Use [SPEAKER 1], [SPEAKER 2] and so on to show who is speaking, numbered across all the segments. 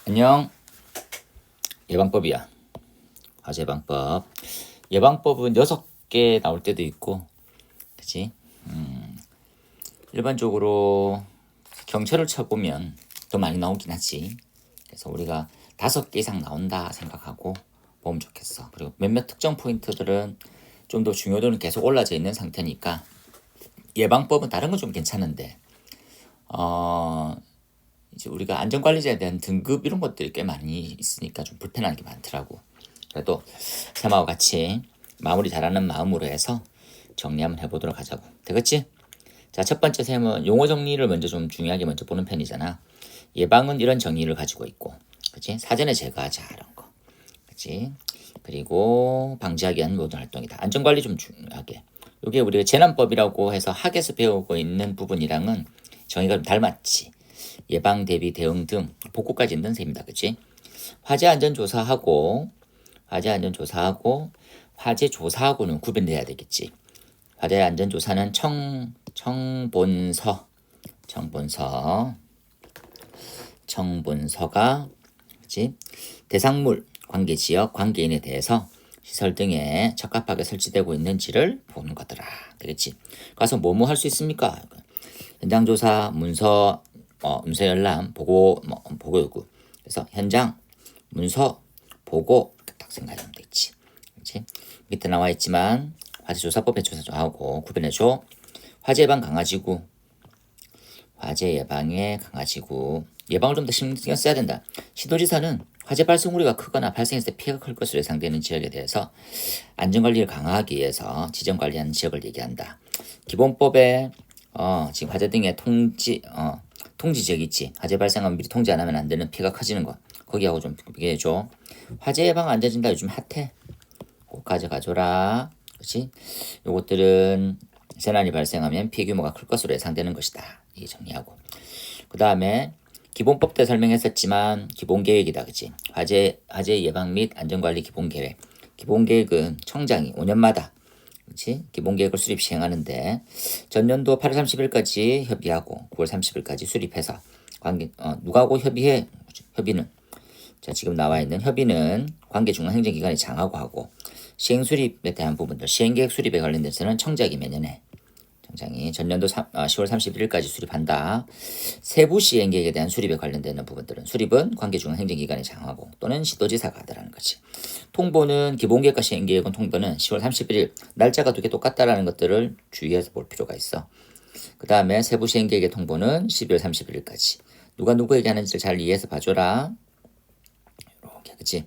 [SPEAKER 1] 안녕. 예방법이야. 화재 예방법. 예방법은 6개 나올 때도 있고, 그치? 일반적으로 경찰을 쳐보면 더 많이 나오긴 하지. 그래서 우리가 5개 이상 나온다 생각하고 보면 좋겠어. 그리고 몇몇 특정 포인트들은 좀 더 중요도는 계속 올라져 있는 상태니까 예방법은 다른 건 좀 괜찮은데, 이제 우리가 안전관리자에 대한 등급 이런 것들이 꽤 많이 있으니까 좀 불편한 게 많더라고. 그래도 쌤하고 같이 마무리 잘하는 마음으로 해서 정리 한번 해보도록 하자고. 되겠지? 자, 첫 번째 쌤은 용어 정리를 먼저 좀 중요하게 먼저 보는 편이잖아. 예방은 이런 정의를 가지고 있고, 그치? 사전에 제거하자 이런 거, 그치? 그리고 방지하기 위한 모든 활동이다. 안전관리 좀 중요하게. 이게 우리가 재난법이라고 해서 학에서 배우고 있는 부분이랑은 정의가 좀 닮았지. 예방, 대비, 대응 등 복구까지 있는 셈입니다. 그치? 화재 안전 조사하고 화재 조사하고는 구분돼야 되겠지. 화재 안전 조사는 청본서가 그치? 대상물, 관계 지역, 관계인에 대해서 시설 등에 적합하게 설치되고 있는지를 보는 거더라. 되겠지? 가서 뭐뭐 할 수 있습니까? 현장 조사, 문서 열람, 보고 요구. 그래서 현장, 문서, 보고 딱 생각하면 되겠지. 그렇지? 밑에 나와 있지만 화재 조사법에 조사 좀 하고 구분해줘. 화재 예방 강화지구. 화재 예방에 강화지구. 예방을 좀 더 신경 써야 된다. 시도지사는 화재 발생 우려가 크거나 발생했을 때 피해가 클 것으로 예상되는 지역에 대해서 안전관리를 강화하기 위해서 지정관리하는 지역을 얘기한다. 기본법에 지금 화재 등의 통지 지역 있지. 화재 발생하면 미리 통지 안 하면 안 되는 피해가 커지는 거. 거기하고 좀 비교해줘. 화재 예방 안전진단 요즘 핫해. 꼭 가져가줘라. 그렇지? 요것들은 재난이 발생하면 피해 규모가 클 것으로 예상되는 것이다. 이 정리하고. 그 다음에 기본법 때 설명했었지만 기본계획이다. 그치? 화재 예방 및 안전관리 기본계획. 기본계획은 청장이 5년마다 그치? 기본계획을 수립 시행하는데 전년도 8월 30일까지 협의하고 9월 30일까지 수립해서 누가하고 협의해? 협의는 자 지금 나와 있는 협의는 관계 중앙 행정기관이 장하고 하고 시행 수립에 대한 부분들 시행계획 수립에 관련된 데서는 청장이 매년 해. 청장이 전년도 10월 31일까지 수립한다. 세부 시행계획에 대한 수립에 관련되는 부분들은 수립은 관계중앙 행정기관이 장하고 또는 시도지사가 하더라는 거지. 통보는 기본계획과 시행계획은 통보는 10월 31일 날짜가 2개 똑같다라는 것들을 주의해서 볼 필요가 있어. 그 다음에 세부 시행계획의 통보는 12월 31일까지. 누가 누구에게 하는지를 잘 이해해서 봐줘라. 이렇게 그치.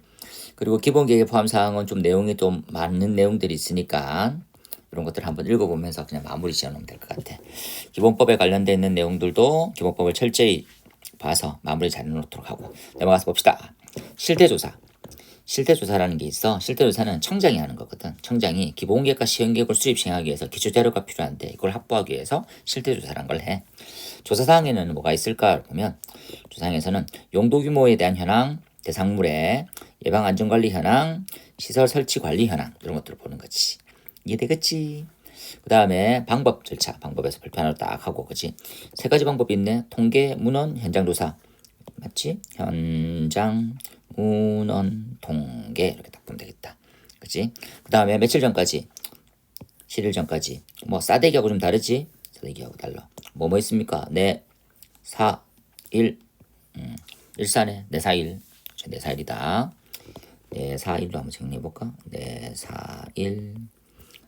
[SPEAKER 1] 그리고 기본계획 포함 사항은 좀 내용이 좀 많은 내용들이 있으니까 이런 것들을 한번 읽어보면서 그냥 마무리 지어놓으면 될 것 같아. 기본법에 관련되어 있는 내용들도 기본법을 철저히 봐서 마무리 잘 해놓도록 하고 넘어가서 봅시다. 실태조사라는 게 있어. 실태조사는 청장이 하는 거거든. 청장이 기본계획과 시행계획을 수립 시행하기 위해서 기초자료가 필요한데 이걸 확보하기 위해서 실태조사라는 걸 해. 조사사항에는 뭐가 있을까 보면 조사항에서는 용도 규모에 대한 현황, 대상물의 예방 안전관리 현황, 시설 설치 관리 현황 이런 것들을 보는 거지. 이해되겠지? 그 다음에 방법 절차 방법에서 발표하나 딱 하고 그치? 3가지 방법이 있네. 통계, 문헌, 현장 조사 맞지? 현장, 문헌, 통계 이렇게 딱 보면 되겠다. 그치? 그 다음에 며칠 전까지 7일 전까지 뭐 싸대기하고 좀 다르지? 싸대기하고 달라. 뭐 있습니까? 네, 4, 1 일산에 4, 4, 1 4, 4, 1이다. 4, 1로 한번 정리해볼까? 4, 1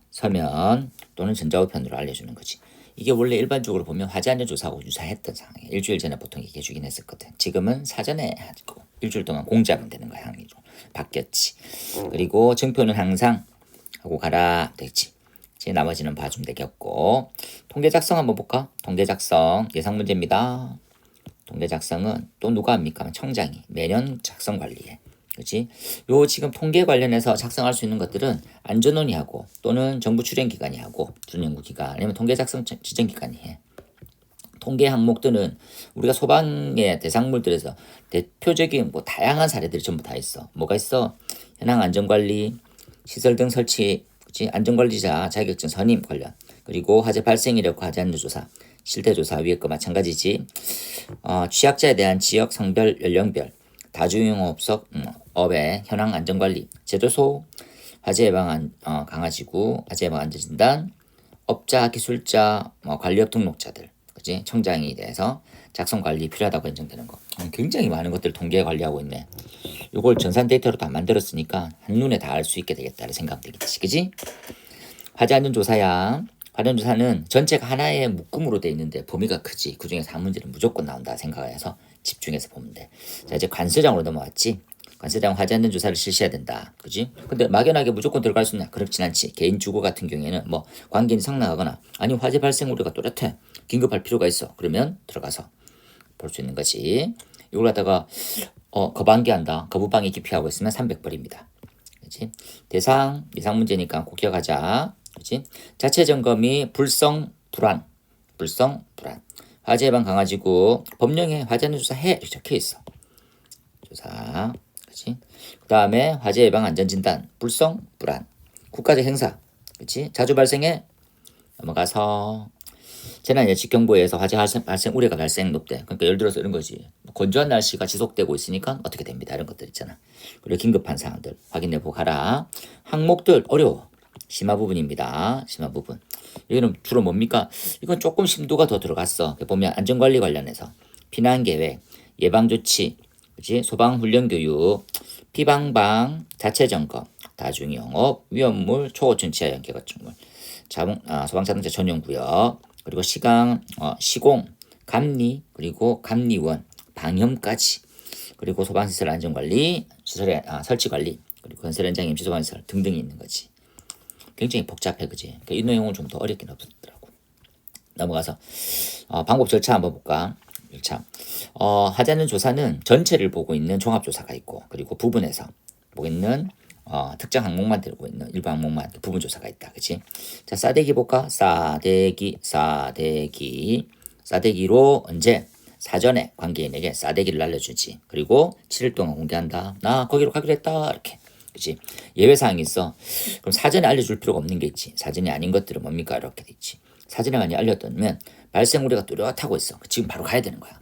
[SPEAKER 1] 서면 또는 전자우편으로 알려주는 거지. 이게 원래 일반적으로 보면 화재안전조사하고 유사했던 상황이에요. 일주일 전에 보통 얘기해주긴 했었거든. 지금은 사전에 하고 일주일 동안 공지하면 되는 거야. 항이 좀 바뀌었지. 그리고 증표는 항상 하고 가라 됐지. 이제 나머지는 봐주면 되겠고 통계 작성 한번 볼까? 통계 작성 예상 문제입니다. 통계 작성은 또 누가 합니까? 청장이 매년 작성 관리해. 그렇지? 요 지금 통계 관련해서 작성할 수 있는 것들은 안전원이 하고 또는 정부 출연기관이 하고 준연구기관 아니면 통계 작성 지정기관이 해. 통계 항목들은 우리가 소방의 대상물들에서 대표적인 뭐 다양한 사례들이 전부 다 있어. 뭐가 있어? 현황 안전관리, 시설 등 설치, 그렇지? 안전관리자 자격증 선임 관련 그리고 화재 발생 이력 화재 안전조사, 실태조사 위에 거 마찬가지지. 취약자에 대한 지역, 성별, 연령별 다중용업석 업의 현황 안전관리, 제도소, 화재 예방 강화지구, 화재 예방 안전진단, 업자, 기술자, 관리업 등록자들, 그지? 청장에 대해서 작성 관리 필요하다고 인정되는 거. 굉장히 많은 것들 통계 관리하고 있네. 이걸 전산 데이터로 다 만들었으니까 한눈에 다 알 수 있게 되겠다는 생각 되겠지, 그지? 화재 안전 조사야. 화재 안전 조사는 전체가 하나의 묶음으로 돼 있는데 범위가 크지. 그 중에서 한 문제는 무조건 나온다 생각해서 집중해서 보면 돼. 자, 이제 관서장으로 넘어왔지. 관서장 화재 안전 조사를 실시해야 된다. 그지? 근데 막연하게 무조건 들어갈 수 있냐? 그렇진 않지. 개인 주거 같은 경우에는 뭐 관계인이 성나가거나 아니 화재 발생 우려가 또렷해. 긴급할 필요가 있어. 그러면 들어가서 볼 수 있는 거지. 이걸 갖다가 거방기한다. 거부방위 기피하고 있으면 300벌입니다. 그렇지? 대상 예상 문제니까 꼭 기억하자. 그렇지? 자체 점검이 불성 불안. 화재 예방 강화지구 법령에 화재 안전 조사해 이렇게 적혀 있어. 조사. 그렇지? 그다음에 화재 예방 안전 진단 불성 불안. 국가적 행사. 그렇지? 자주 발생해. 넘어가서 재난 예측 경보에서 화재 발생 우려가 발생 높대. 그러니까 예를 들어서 이런 거지. 건조한 날씨가 지속되고 있으니까 어떻게 됩니다. 이런 것들 있잖아. 그리고 긴급한 사항들 확인해 보고 가라. 항목들 어려워. 심화 부분입니다. 심화 부분. 여기는 주로 뭡니까? 이건 조금 심도가 더 들어갔어. 보면 안전관리 관련해서 피난 계획, 예방 조치, 그렇지? 소방 훈련 교육, 피방방, 자체 점검, 다중영업, 위험물, 초고층 지하 연계 건축물, 소방 자동차 전용 구역. 그리고 시공, 감리, 그리고 감리원, 방염까지, 그리고 소방시설 안전관리, 시설의 설치관리, 그리고 건설 현장 임시 소방시설 등등이 있는 거지. 굉장히 복잡해, 그지? 그러니까 이 내용은 좀 더 어렵긴 없더라고. 넘어가서 방법 절차 한번 볼까? 절차. 화재 안전 조사는 전체를 보고 있는 종합조사가 있고, 그리고 부분에서 보고 있는 특정 항목만 들고 있는 일부 항목만 부분 조사가 있다. 그치? 자, 싸대기 볼까? 싸대기로 언제? 사전에 관계인에게 싸대기를 알려주지. 그리고 7일 동안 공개한다. 나 거기로 가기로 했다. 이렇게. 그치? 예외사항이 있어. 그럼 사전에 알려줄 필요가 없는 게 있지. 사전이 아닌 것들은 뭡니까? 이렇게 돼 있지. 사전에 많이 알렸다면 발생 우려가 뚜렷하고 있어. 지금 바로 가야 되는 거야.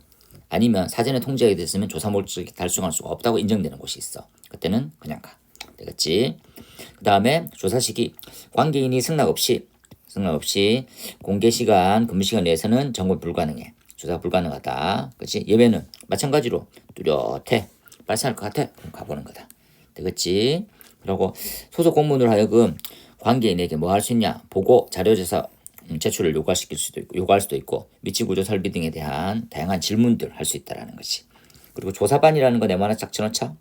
[SPEAKER 1] 아니면 사전에 통제하게 됐으면 조사 목적이 달성할 수가 없다고 인정되는 곳이 있어. 그때는 그냥 가. 되겠지. 그 다음에 조사 시기 관계인이 승낙 없이 공개 시간 근무 시간 내에서는 점검 불가능해. 조사 불가능하다. 그렇지. 예외는 마찬가지로 뚜렷해. 발생할 것 같아. 그럼 가보는 거다. 되겠지. 그리고 소속 공무원으로 하여금 관계인에게 뭐 할 수 있냐? 보고 자료조사 제출을 요구할 수도 있고 미치구조 설비 등에 대한 다양한 질문들 할 수 있다라는 것이. 그리고 조사반이라는 거 네모하나 쫙 쳐놓자.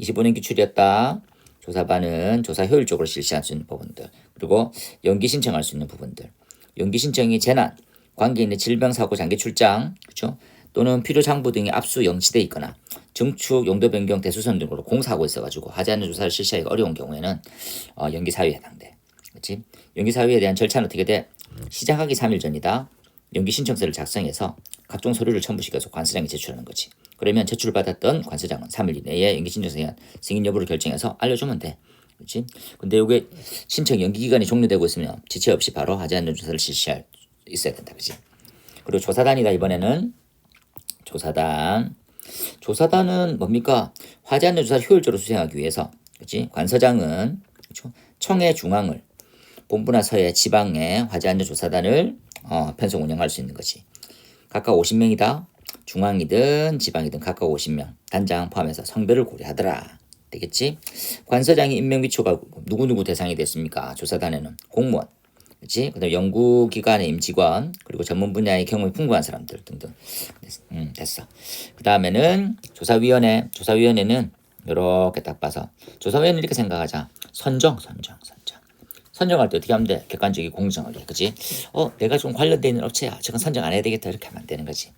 [SPEAKER 1] 25년 기출이었다. 조사반은 조사 효율적으로 실시할 수 있는 부분들, 그리고 연기 신청할 수 있는 부분들. 연기 신청이 재난, 관계인의 질병, 사고, 장기 출장, 그렇죠? 또는 필요 장부 등이 압수 영치돼 있거나 증축, 용도 변경, 대수선 등으로 공사하고 있어가지고 하지 않는 조사를 실시하기가 어려운 경우에는 연기 사유에 해당돼. 그렇지? 연기 사유에 대한 절차는 어떻게 돼? 시작하기 3일 전이다. 연기 신청서를 작성해서 각종 서류를 첨부시켜서 관서장에 제출하는 거지. 그러면 제출을 받았던 관서장은 3일 이내에 연기 신청서에 대한 승인 여부를 결정해서 알려주면 돼. 그렇지? 근데 이게 신청 연기 기간이 종료되고 있으면 지체 없이 바로 하지 않는 조사를 실시할 있어야 된다. 그렇지? 그리고 조사단이다. 이번에는 조사단은 뭡니까? 화재 안전 조사를 효율적으로 수행하기 위해서, 그렇지? 관서장은 그렇죠? 청해 중앙을 본부나 서해 지방에 화재 안전 조사단을 편성 운영할 수 있는 거지. 각각 50명이다. 중앙이든 지방이든 각각 50명. 단장 포함해서 성별을 고려하더라. 되겠지? 관서장이 임명 비초가 누구누구 대상이 됐습니까? 조사단에는 공무원, 그렇지? 그다음 연구기관의 임직원, 그리고 전문 분야의 경험이 풍부한 사람들 등등. 됐어. 그 다음에는 조사위원회. 조사위원회는 이렇게 딱 봐서 조사위원회 이렇게 생각하자. 선정할 때 어떻게 하면 돼? 객관적이고 공정하게. 그치? 내가 좀 관련돼 있는 업체야. 저건 선정 안 해야 되겠다. 이렇게 하면 안 되는 거지.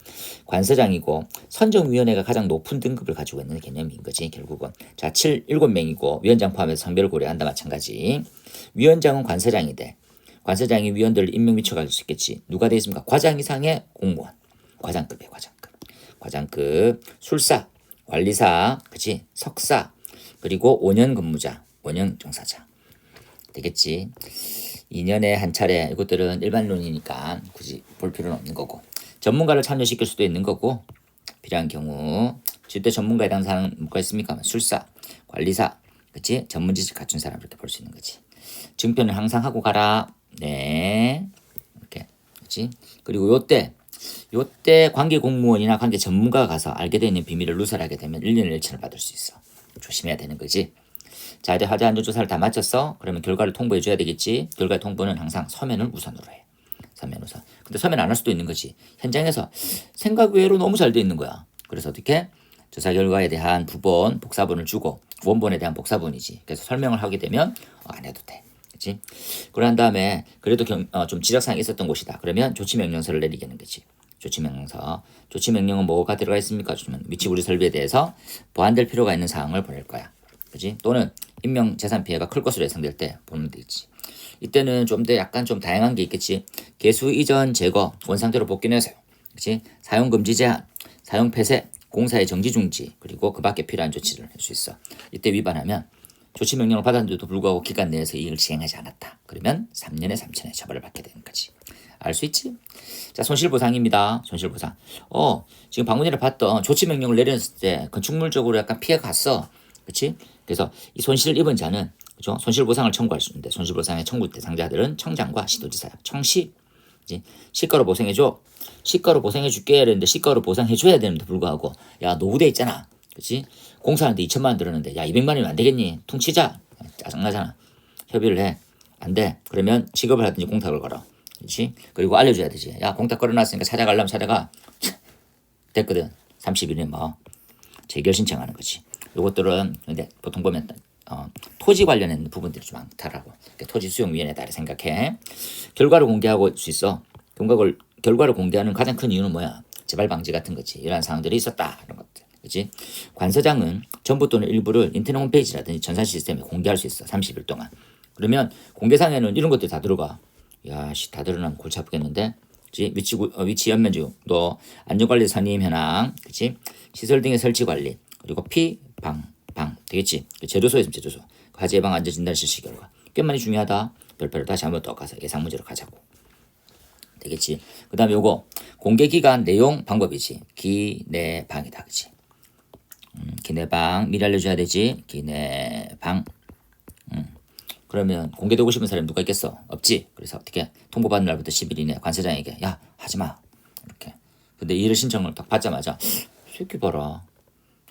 [SPEAKER 1] 관서장이고 선정위원회가 가장 높은 등급을 가지고 있는 개념인 거지. 결국은. 자, 7명이고 위원장 포함해서 성별을 고려한다. 마찬가지. 위원장은 관서장이 돼. 관서장이 위원들을 임명 미쳐갈 수 있겠지. 누가 돼 있습니까? 과장 이상의 공무원. 과장급이에요. 과장급. 술사, 관리사, 그치? 석사, 그리고 5년 근무자, 5년 종사자. 되겠지. 2년에 한 차례. 이것들은 일반론이니까 굳이 볼 필요는 없는 거고. 전문가를 참여시킬 수도 있는 거고 필요한 경우 질대 전문가에 해당하는 사람은 뭐가 있습니까? 술사, 관리사, 그치? 전문 지식 갖춘 사람 이렇게 볼 수 있는 거지. 증표는 항상 하고 가라. 네. 이렇게. 그치? 그리고 요때 관계 공무원이나 관계 전문가가 가서 알게 되는 비밀을 누설하게 되면 1년 1천을 받을 수 있어. 조심해야 되는 거지. 자, 이제 화재 안전 조사를 다 마쳤어. 그러면 결과를 통보해 줘야 되겠지. 결과 통보는 항상 서면을 우선으로 해. 서면 우선. 근데 서면 안 할 수도 있는 거지. 현장에서 생각 외로 너무 잘 돼 있는 거야. 그래서 어떻게? 조사 결과에 대한 부본, 복사본을 주고 원본에 대한 복사본이지. 그래서 설명을 하게 되면 안 해도 돼. 그렇지? 그런 다음에 그래도 좀 지적사항이 있었던 곳이다. 그러면 조치명령서를 내리겠는 거지. 조치명령서. 조치명령은 뭐가 들어가 있습니까? 위치 구리 설비에 대해서 보완될 필요가 있는 사항을 보낼 거야. 그지? 또는 인명 재산 피해가 클 것으로 예상될 때 보면 되지. 이때는 좀 더 약간 좀 다양한 게 있겠지. 개수 이전 제거, 원상태로 복귀내세요. 그지? 사용 금지 제한, 사용 폐쇄, 공사의 정지 중지, 그리고 그 밖에 필요한 조치를 할 수 있어. 이때 위반하면 조치 명령을 받았는데도 불구하고 기간 내에서 이익을 시행하지 않았다. 그러면 3년에 3천의 처벌을 받게 되는 거지. 알 수 있지? 자, 손실보상입니다. 손실보상. 지금 방문이라 봤던 조치 명령을 내렸을 때 건축물적으로 약간 피해가 갔어. 그렇지? 그래서 이 손실을 입은 자는 그죠? 손실보상을 청구할 수 있는데 손실보상의 청구 대상자들은 청장과 시도지사야. 청시. 시가로 보상해줘. 시가로 보상해줄게 이랬는데 시가로 보상해줘야 되는데 불구하고 야 노후돼 있잖아. 그렇지? 공사하는데 2천만 원 들었는데 야 200만 원이면 안 되겠니? 퉁치자. 짜증나잖아. 협의를 해. 안 돼. 그러면 직업을 하든지 공탁을 걸어. 그렇지? 그리고 알려줘야 되지. 야 공탁 걸어놨으니까 찾아가려면 찾아가. 됐거든. 30일에 뭐 재결 신청하는 거지. 요것들은 근데 보통 보면 토지 관련된 부분들이 좀 많다라고. 그러니까 토지 수용위원회 따라 생각해. 결과를 공개하고 수 있어. 결과를 공개하는 가장 큰 이유는 뭐야? 재발 방지 같은 거지. 이러한 사항들이 있었다. 이런 것들. 그렇지? 관서장은 전부 또는 일부를 인터넷 홈페이지라든지 전산 시스템에 공개할 수 있어. 30일 동안. 그러면 공개상에는 이런 것들이 다 들어가. 야, 다 드러나면 골치 아프겠는데? 그치? 위치 연면적도, 안전관리 선임 현황, 그치? 시설 등의 설치 관리, 그리고 방, 되겠지? 제조소에 있으면 제조소. 화재 예방 안전 진단 실시 결과. 꽤 많이 중요하다. 별표를 다시 한번 더 가서 예상 문제로 가자고. 되겠지? 그 다음에 요거, 공개 기간, 내용, 방법이지. 기내방이다. 그치? 기내방, 미리 알려줘야 되지? 기내방. 그러면 공개되고 싶은 사람이 누가 있겠어? 없지. 그래서 어떻게 통보받는 날부터 10일 이내 관세장에게 야 하지마 이렇게. 근데 이를 신청을 딱 받자마자 새끼 봐라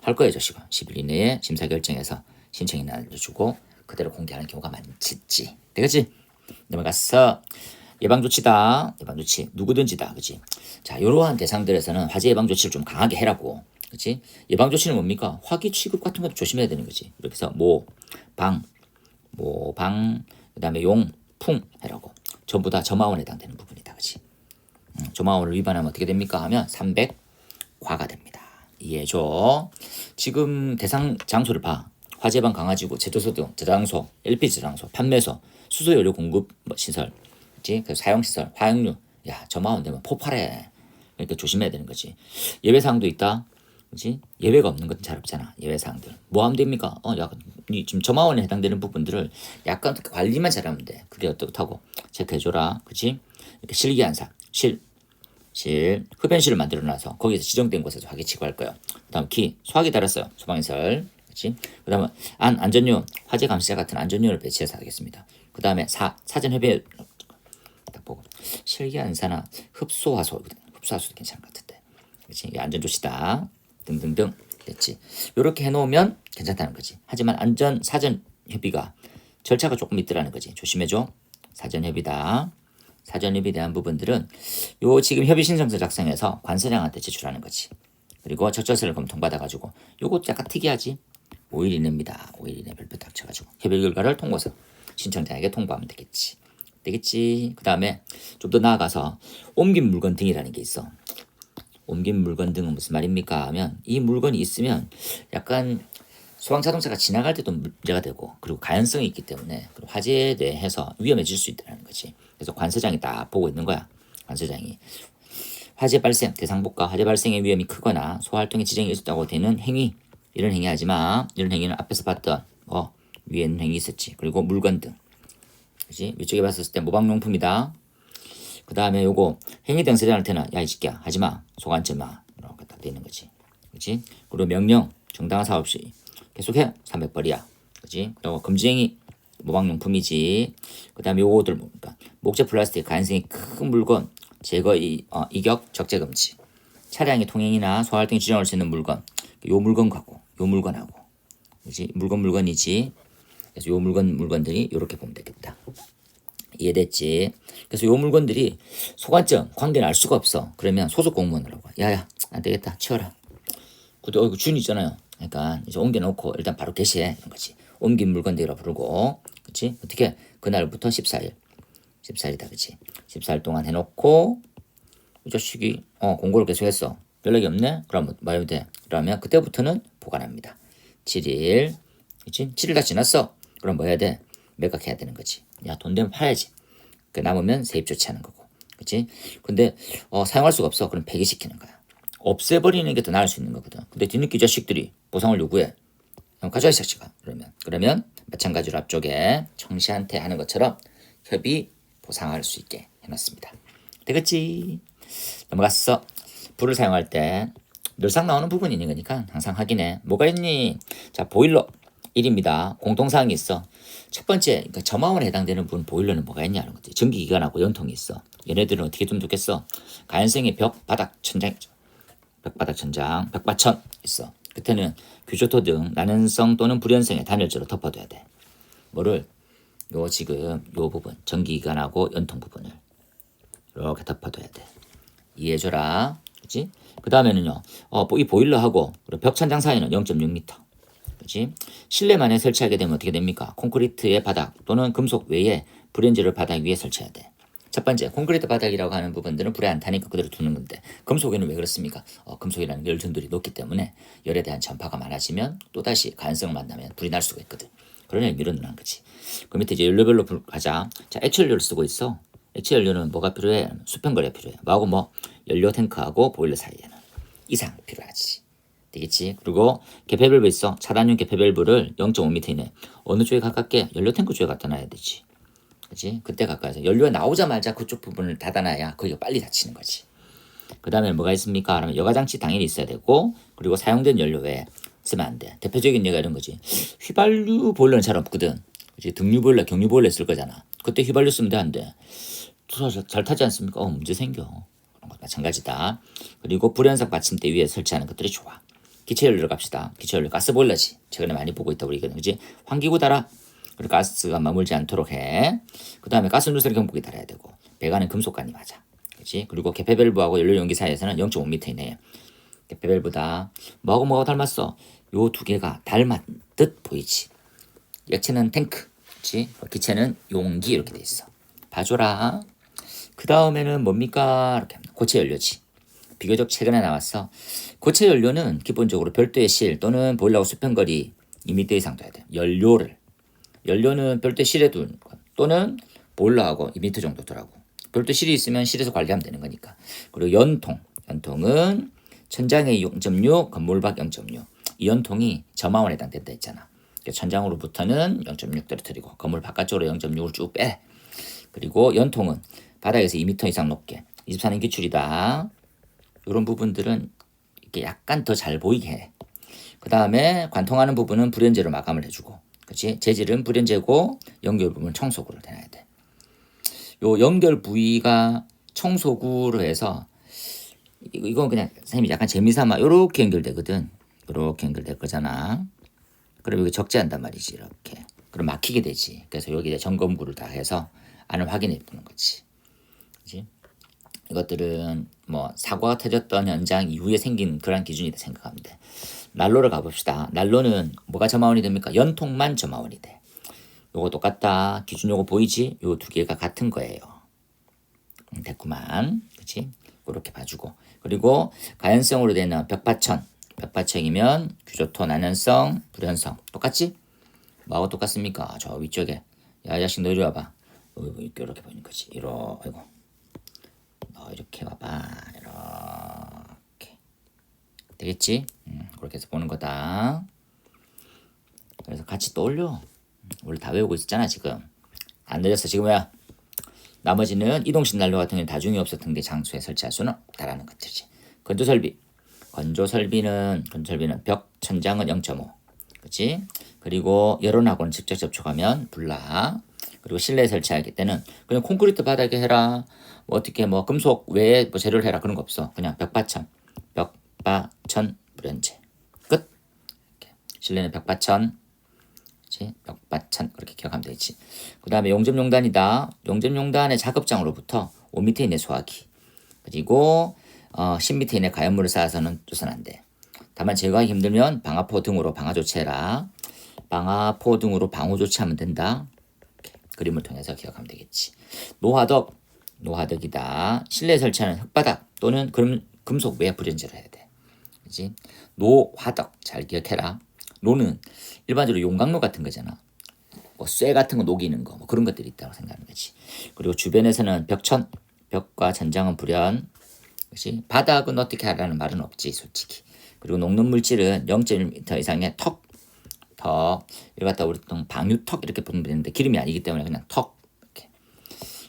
[SPEAKER 1] 할 거야 자식아. 10일 이내에 심사 결정해서 신청이나 알려주고 그대로 공개하는 경우가 많지. 되겠지? 넘어갔어. 예방조치다. 예방조치 누구든지다. 그치? 자, 이러한 대상들에서는 화재 예방조치를 좀 강하게 해라고. 그치? 예방조치는 뭡니까? 화기 취급 같은 것도 조심해야 되는 거지. 이렇게 해서 방, 그 다음에 용, 풍 해라고. 전부 다 점화원에 해당되는 부분이다. 그치? 점화원을 위반하면 어떻게 됩니까? 하면 300과가 됩니다. 이해해줘. 지금 대상 장소를 봐. 화재방 강화지구, 제조소 등 저장소, LP 저장소, 판매소, 수소연료 공급 시설, 그치? 그 사용시설, 화학류. 야, 점화원 되면 폭발해. 그러니까 조심해야 되는 거지. 예외사항도 있다. 그치? 예외가 없는 건 잘 없잖아. 예외사항들. 뭐 하면 됩니까? 지금 점화원에 해당되는 부분들을 약간 관리만 잘하면 돼. 그게 어떻다고 체크해줘라. 그치? 이렇게 실기한사, 흡연실을 만들어놔서 거기서 지정된 곳에서 화기 치고할 거예요. 그 다음 소화기 달았어요. 소방시설. 그치? 그 다음에 안전요, 화재 감시자 같은 안전요를 배치해서 하겠습니다. 그 다음에 사전 협의 딱 보고 실기한사나 흡수화소도 괜찮은 것 같은데. 그치? 이게 안전조치다. 등등등. 됐지. 요렇게 해놓으면 괜찮다는 거지. 하지만 안전 사전 협의가 절차가 조금 있더라는 거지. 조심해줘. 사전 협의다. 사전 협의에 대한 부분들은 요 지금 협의 신청서 작성해서 관서장한테 제출하는 거지. 그리고 적절서를 검통받아가지고 요것도 약간 특이하지. 5일 이내입니다. 5일 이내 별표 딱 쳐가지고 협의 결과를 통보서 신청자에게 통보하면 되겠지. 그 다음에 좀 더 나아가서 옮긴 물건 등이라는 게 있어. 옮긴 물건 등은 무슨 말입니까? 하면 이 물건이 있으면 약간 소방자동차가 지나갈 때도 문제가 되고 그리고 가연성이 있기 때문에 화재에 대해서 위험해질 수 있다는 거지. 그래서 관서장이 딱 보고 있는 거야. 관서장이 화재 발생, 대상복과 화재 발생의 위험이 크거나 소활동에 지정이 있었다고 되는 행위, 이런 행위 하지 마. 이런 행위는 앞에서 봤던 위에 있는 행위 있었지. 그리고 물건 등. 그렇지? 위쪽에 봤을 때 모방용품이다. 그 다음에 요거 행위 대응사장한테는 야 이 새끼야 하지마 소관점 마 이렇게 딱 되는 거지. 그렇지? 그리고 명령 정당한 사업 시 계속해 300벌이야. 그렇지? 그리고 금지행위 모방용품이지. 그다음에 요거들 뭡니까? 목재 플라스틱 가연성이 큰 물건 제거 이격 적재 금지. 차량의 통행이나 소활 등에 지정할 수 있는 물건 요 물건하고 요 물건하고 그렇지? 물건이지. 그래서 요 물건들이 이렇게 보면 되겠다. 이해됐지? 그래서 요 물건들이 소관점 관계는 알 수가 없어. 그러면 소속 공무원으로 야야 안 되겠다 치워라. 근데 이거 준 있잖아요. 그러니까 이제 옮겨놓고 일단 바로 개시해 이런 거지. 옮긴 물건들이라 부르고, 그렇지? 어떻게 그날부터 14일이다, 그렇지? 14일 동안 해놓고 이 자식이 공고를 계속했어. 연락이 없네? 그럼 뭐 해야 돼? 그러면 그때부터는 보관합니다. 7일, 그렇지? 7일 다 지났어. 그럼 뭐 해야 돼? 매각해야 되는 거지. 야, 돈 되면 팔아야지. 그 남으면 세입 조치하는 거고, 그렇지? 근데 사용할 수가 없어. 그럼 폐기시키는 거야. 없애버리는 게 더 나을 수 있는 거거든. 근데 뒤늦게 자식들이 보상을 요구해. 그럼 가져와 이 자식아. 그러면 마찬가지로 앞쪽에 청시한테 하는 것처럼 협의 보상할 수 있게 해놨습니다. 되겠지? 넘어갔어. 불을 사용할 때 늘상 나오는 부분이 있는 거니까 항상 확인해. 뭐가 있니? 자, 보일러 1입니다. 공통사항이 있어. 첫 번째, 그러니까 점화원에 해당되는 부분 보일러는 뭐가 있냐는 거지. 전기기관하고 연통이 있어. 얘네들은 어떻게 두면 좋겠어? 가연성의 벽, 바닥, 천장이죠. 벽바닥 천장, 벽받천 있어. 끝에는 규조토 등 난연성 또는 불연성의 단열재로 덮어둬야 돼. 뭐를? 지금 요 부분, 전기기관하고 연통 부분을 이렇게 덮어둬야 돼. 이해해줘라. 그치? 그 다음에는요, 이 보일러하고 벽 천장 사이는 0.6m. 그치? 실내만에 설치하게 되면 어떻게 됩니까? 콘크리트의 바닥 또는 금속 외에 불연재를 바닥 위에 설치해야 돼. 첫 번째, 콘크리트 바닥이라고 하는 부분들은 불에 안 타니까 그대로 두는 건데 금속에는 왜 그렇습니까? 금속이라는 게 열전도율이 높기 때문에 열에 대한 전파가 많아지면 또다시 가연성을 만나면 불이 날 수가 있거든. 그런 의미로 넣는 거지. 그 밑에 이제 연료별로 가자. 자, 액체연료를 쓰고 있어. 액체연료는 뭐가 필요해? 수평거리가 필요해. 뭐하고 연료 탱크하고 보일러 사이에는 이상 필요하지. 되겠지? 그리고 개폐밸브 있어. 차단용 개폐밸브를 0.5m 이내 어느 쪽에 가깝게? 연료 탱크 쪽에 갖다 놔야 되지. 그치? 그때 가까이서 연료가 나오자마자 그쪽 부분을 닫아놔야 거기가 빨리 닫히는 거지. 그 다음에 뭐가 있습니까? 그러면 여과장치 당연히 있어야 되고, 그리고 사용된 연료 외에 쓰면 안 돼. 대표적인 예가 이런 거지. 휘발유 보일러는 잘 없거든. 그치? 등유 보일러, 경유 보일러 쓸 거잖아. 그때 휘발유 쓰면 돼, 안 돼? 잘 타지 않습니까? 문제 생겨. 그런 거 마찬가지다. 그리고 불연석 받침대 위에 설치하는 것들이 좋아. 기체연료로 갑시다. 기체연료 가스 보일러지. 최근에 많이 보고 있다고 그러거든. 그지? 환기구 달아. 그리고 가스가 머물지 않도록 해. 그 다음에 가스 누설 경보기 달아야 되고, 배관은 금속관이 맞아. 그렇지? 그리고 개폐밸브하고 연료 용기 사이에서는 0.5m 이내에. 개폐밸브다. 뭐하고 닮았어? 요 두 개가 닮았듯 보이지. 액체는 탱크, 그렇지? 기체는 용기 이렇게 돼 있어. 봐줘라. 그 다음에는 뭡니까? 이렇게 합니다. 고체 연료지. 비교적 최근에 나왔어. 고체 연료는 기본적으로 별도의 실 또는 보일러하고 수평거리 2m 이상 둬야 돼. 연료는 별도의 실에 두는 것 또는 보일러하고 2m 정도 두라고. 별도 실이 있으면 실에서 관리하면 되는 거니까. 그리고 연통은 천장에 0.6, 건물 밖 0.6. 이 연통이 점화원에 해당된다 했잖아. 천장으로부터는 0.6 떨어뜨리고 건물 바깥쪽으로 0.6을 쭉 빼. 그리고 연통은 바닥에서 2m 이상 높게 24년 기출이다. 이런 부분들은 이렇게 약간 더 잘 보이게 해. 그 다음에 관통하는 부분은 불연재로 마감을 해주고, 그렇지? 재질은 불연재고 연결 부분은 청소구로 해놔야 돼. 요 연결 부위가 청소구로 해서 이건 그냥 선생님이 약간 재미삼아 이렇게 연결되거든. 이렇게 연결될 거잖아. 그럼 여기 적재한단 말이지 이렇게. 그럼 막히게 되지. 그래서 여기에 점검구를 다 해서 안을 확인해 보는 거지. 그렇지? 이것들은 사고가 터졌던 현장 이후에 생긴 그런 기준이다 생각하면 돼. 난로를 가봅시다. 난로는 뭐가 점화원이 됩니까? 연통만 점화원이 돼. 요거 똑같다. 기준 요거 보이지? 요 두 개가 같은 거예요. 됐구만. 그치? 그렇게 봐주고. 그리고 가연성으로 되는 벽받청이면 규조토, 난연성, 불연성. 똑같지? 뭐하고 똑같습니까? 저 위쪽에. 야, 이 자식 너 이리 와봐. 이렇게 보이는 거지. 아이고. 너 이렇게 와봐. 이렇게. 되겠지? 그렇게 해서 보는 거다. 그래서 같이 떠올려. 우리 다 외우고 있었잖아 지금. 안 늦었어 지금이야. 나머지는 이동식 난로 같은 경우는 다중이 없었던 게 장소에 설치할 수는 없다라는 것들이지. 건조설비. 건조설비는 벽 천장은 0.5. 그렇지? 그리고 여론하고는 직접 접촉하면 불나. 그리고 실내에 설치할 때는 그냥 콘크리트 바닥에 해라. 뭐 어떻게 뭐 금속 외에 뭐 재료를 해라 그런 거 없어. 그냥 벽받천 불연제. 끝. 이렇게. 실내는 벽받천. 그렇지? 벽받천 그렇게 기억하면 되지. 그다음에 용접용단이다. 용접용단의 작업장으로부터 5m 이내 소화기. 그리고 10m 이내 가연물을 쌓아서는 뚜선 안 돼. 다만 제거하기 힘들면 방화포 등으로 방화 조치해라. 방화포 등으로 방호 조치하면 된다. 이렇게 그림을 통해서 기억하면 되겠지. 노화덕이다. 실내에 설치하는 흙바닥 또는 금속 외 불연제로 해야 돼. 그렇지? 노화덕 잘 기억해라. 노는 일반적으로 용광로 같은 거잖아. 뭐 쇠 같은 거 녹이는 거 뭐 그런 것들이 있다고 생각하는 거지. 그리고 주변에서는 벽과 천장은 불연. 그렇지? 바닥은 어떻게 하라는 말은 없지 솔직히. 그리고 녹는 물질은 0.1m 이상의 턱 이걸 갖다 우리 방유턱 이렇게 부르면 되는데 기름이 아니기 때문에 그냥 턱 이렇게.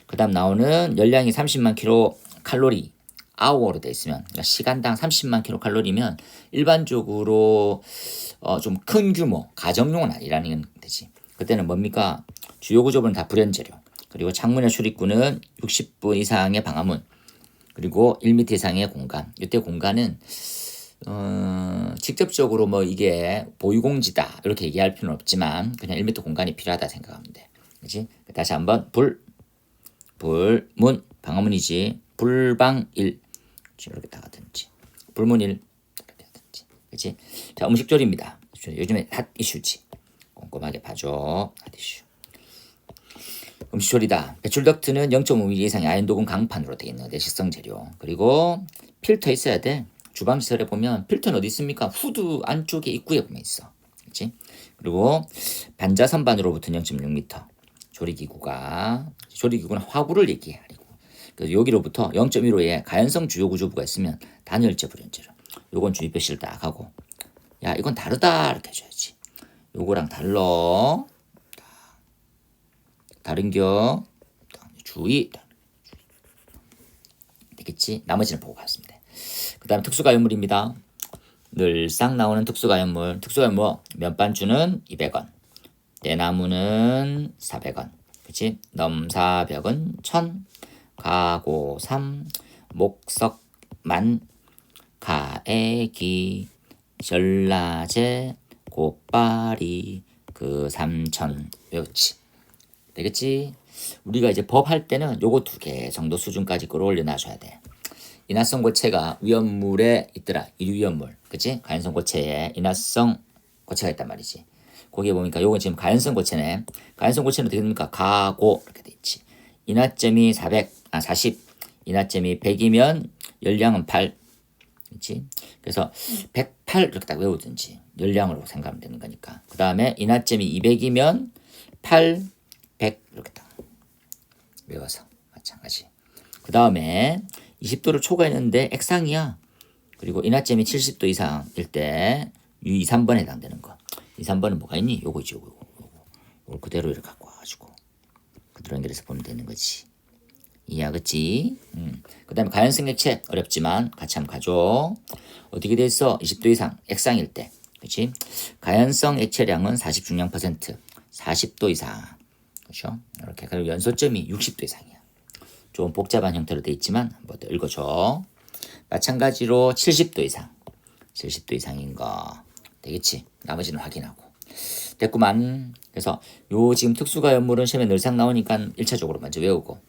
[SPEAKER 1] 그다음 나오는 열량이 30만 킬로칼로리 아워로 돼 있으면 그러니까 시간당 30만 킬로칼로리면 일반적으로 좀 큰 규모 가정용은 아니라는 되지. 그때는 뭡니까? 주요 구조물은 다 불연재료. 그리고 창문의 출입구는 60분 이상의 방화문. 그리고 1m 이상의 공간. 이때 공간은 직접적으로 뭐 이게 보유공지다 이렇게 얘기할 필요는 없지만 그냥 1m 공간이 필요하다 생각하면 돼. 그렇지? 다시 한번 문 방화문이지. 불방일 이렇게 다가든지 불문일 이렇게 하든지. 그렇지? 자, 음식조리입니다. 요즘에 핫 이슈지. 꼼꼼하게 봐줘. 핫 이슈. 음식조리다. 배출 덕트는 0.5mm 이상의 아연도금 강판으로 되어 있는 내식성 재료. 그리고 필터 있어야 돼. 주방 시설에 보면 필터는 어디 있습니까? 후드 안쪽에 입구에 보면 있어. 그렇지? 그리고 반자 선반으로부터 0.6m. 조리기구는 화구를 얘기해. 그래서 여기로부터 0.15의 가연성 주요 구조부가 있으면 단열재 불연재료. 요건 주의 표시를 딱 하고 야 이건 다르다 이렇게 해줘야지. 요거랑 달러 다른겨 주의 되겠지. 나머지는 보고 갔습니다. 그 다음 특수가연물입니다. 늘상 나오는 특수가연물 면반주는 200원, 대나무는 400원, 그치? 넘사벽은 1000, 가고 3, 목석 만, 가애기, 전라제, 곶바리, 그 3000 외웠지. 되겠지? 우리가 이제 법 할 때는 요거 2개 정도 수준까지 끌어올려 놔줘야 돼. 인화성 고체가 위험물에 있더라. 일위험물. 그치? 가연성 고체에 인화성 고체가 있단 말이지. 거기에 보니까 요건 지금 가연성 고체네. 가연성 고체는 어떻게 됩니까? 가고 이렇게 돼 있지. 인화점이 40, 인화점이 100이면 열량은 8. 그렇지? 그래서 108 이렇게 딱 외우든지 열량으로 생각하면 되는 거니까. 그 다음에 인화점이 200이면 8, 100 이렇게 딱 외워서 마찬가지. 그 다음에 20도를 초과했는데 액상이야. 그리고 인화점이 70도 이상일 때 U2, 3번에 해당되는 거. 2, 3번은 뭐가 있니? 요거지, 요거. 요걸 그대로 이렇게 갖고 와가지고 그대로 연결해서 보면 되는 거지. 이해하겠지? 그 다음에 가연성 액체 어렵지만 같이 한번 가줘. 어떻게 돼 있어? 20도 이상 액상일 때. 그렇지? 가연성 액체량은 40 중량 %, 40도 이상. 그렇죠? 이렇게. 그리고 연소점이 60도 이상이야. 좀 복잡한 형태로 돼 있지만 한번 더 읽어줘. 마찬가지로 70도 이상. 70도 이상인 거. 되겠지? 나머지는 확인하고. 됐구만. 그래서 요 지금 특수가연물은 시험에 늘상 나오니까 1차적으로 먼저 외우고.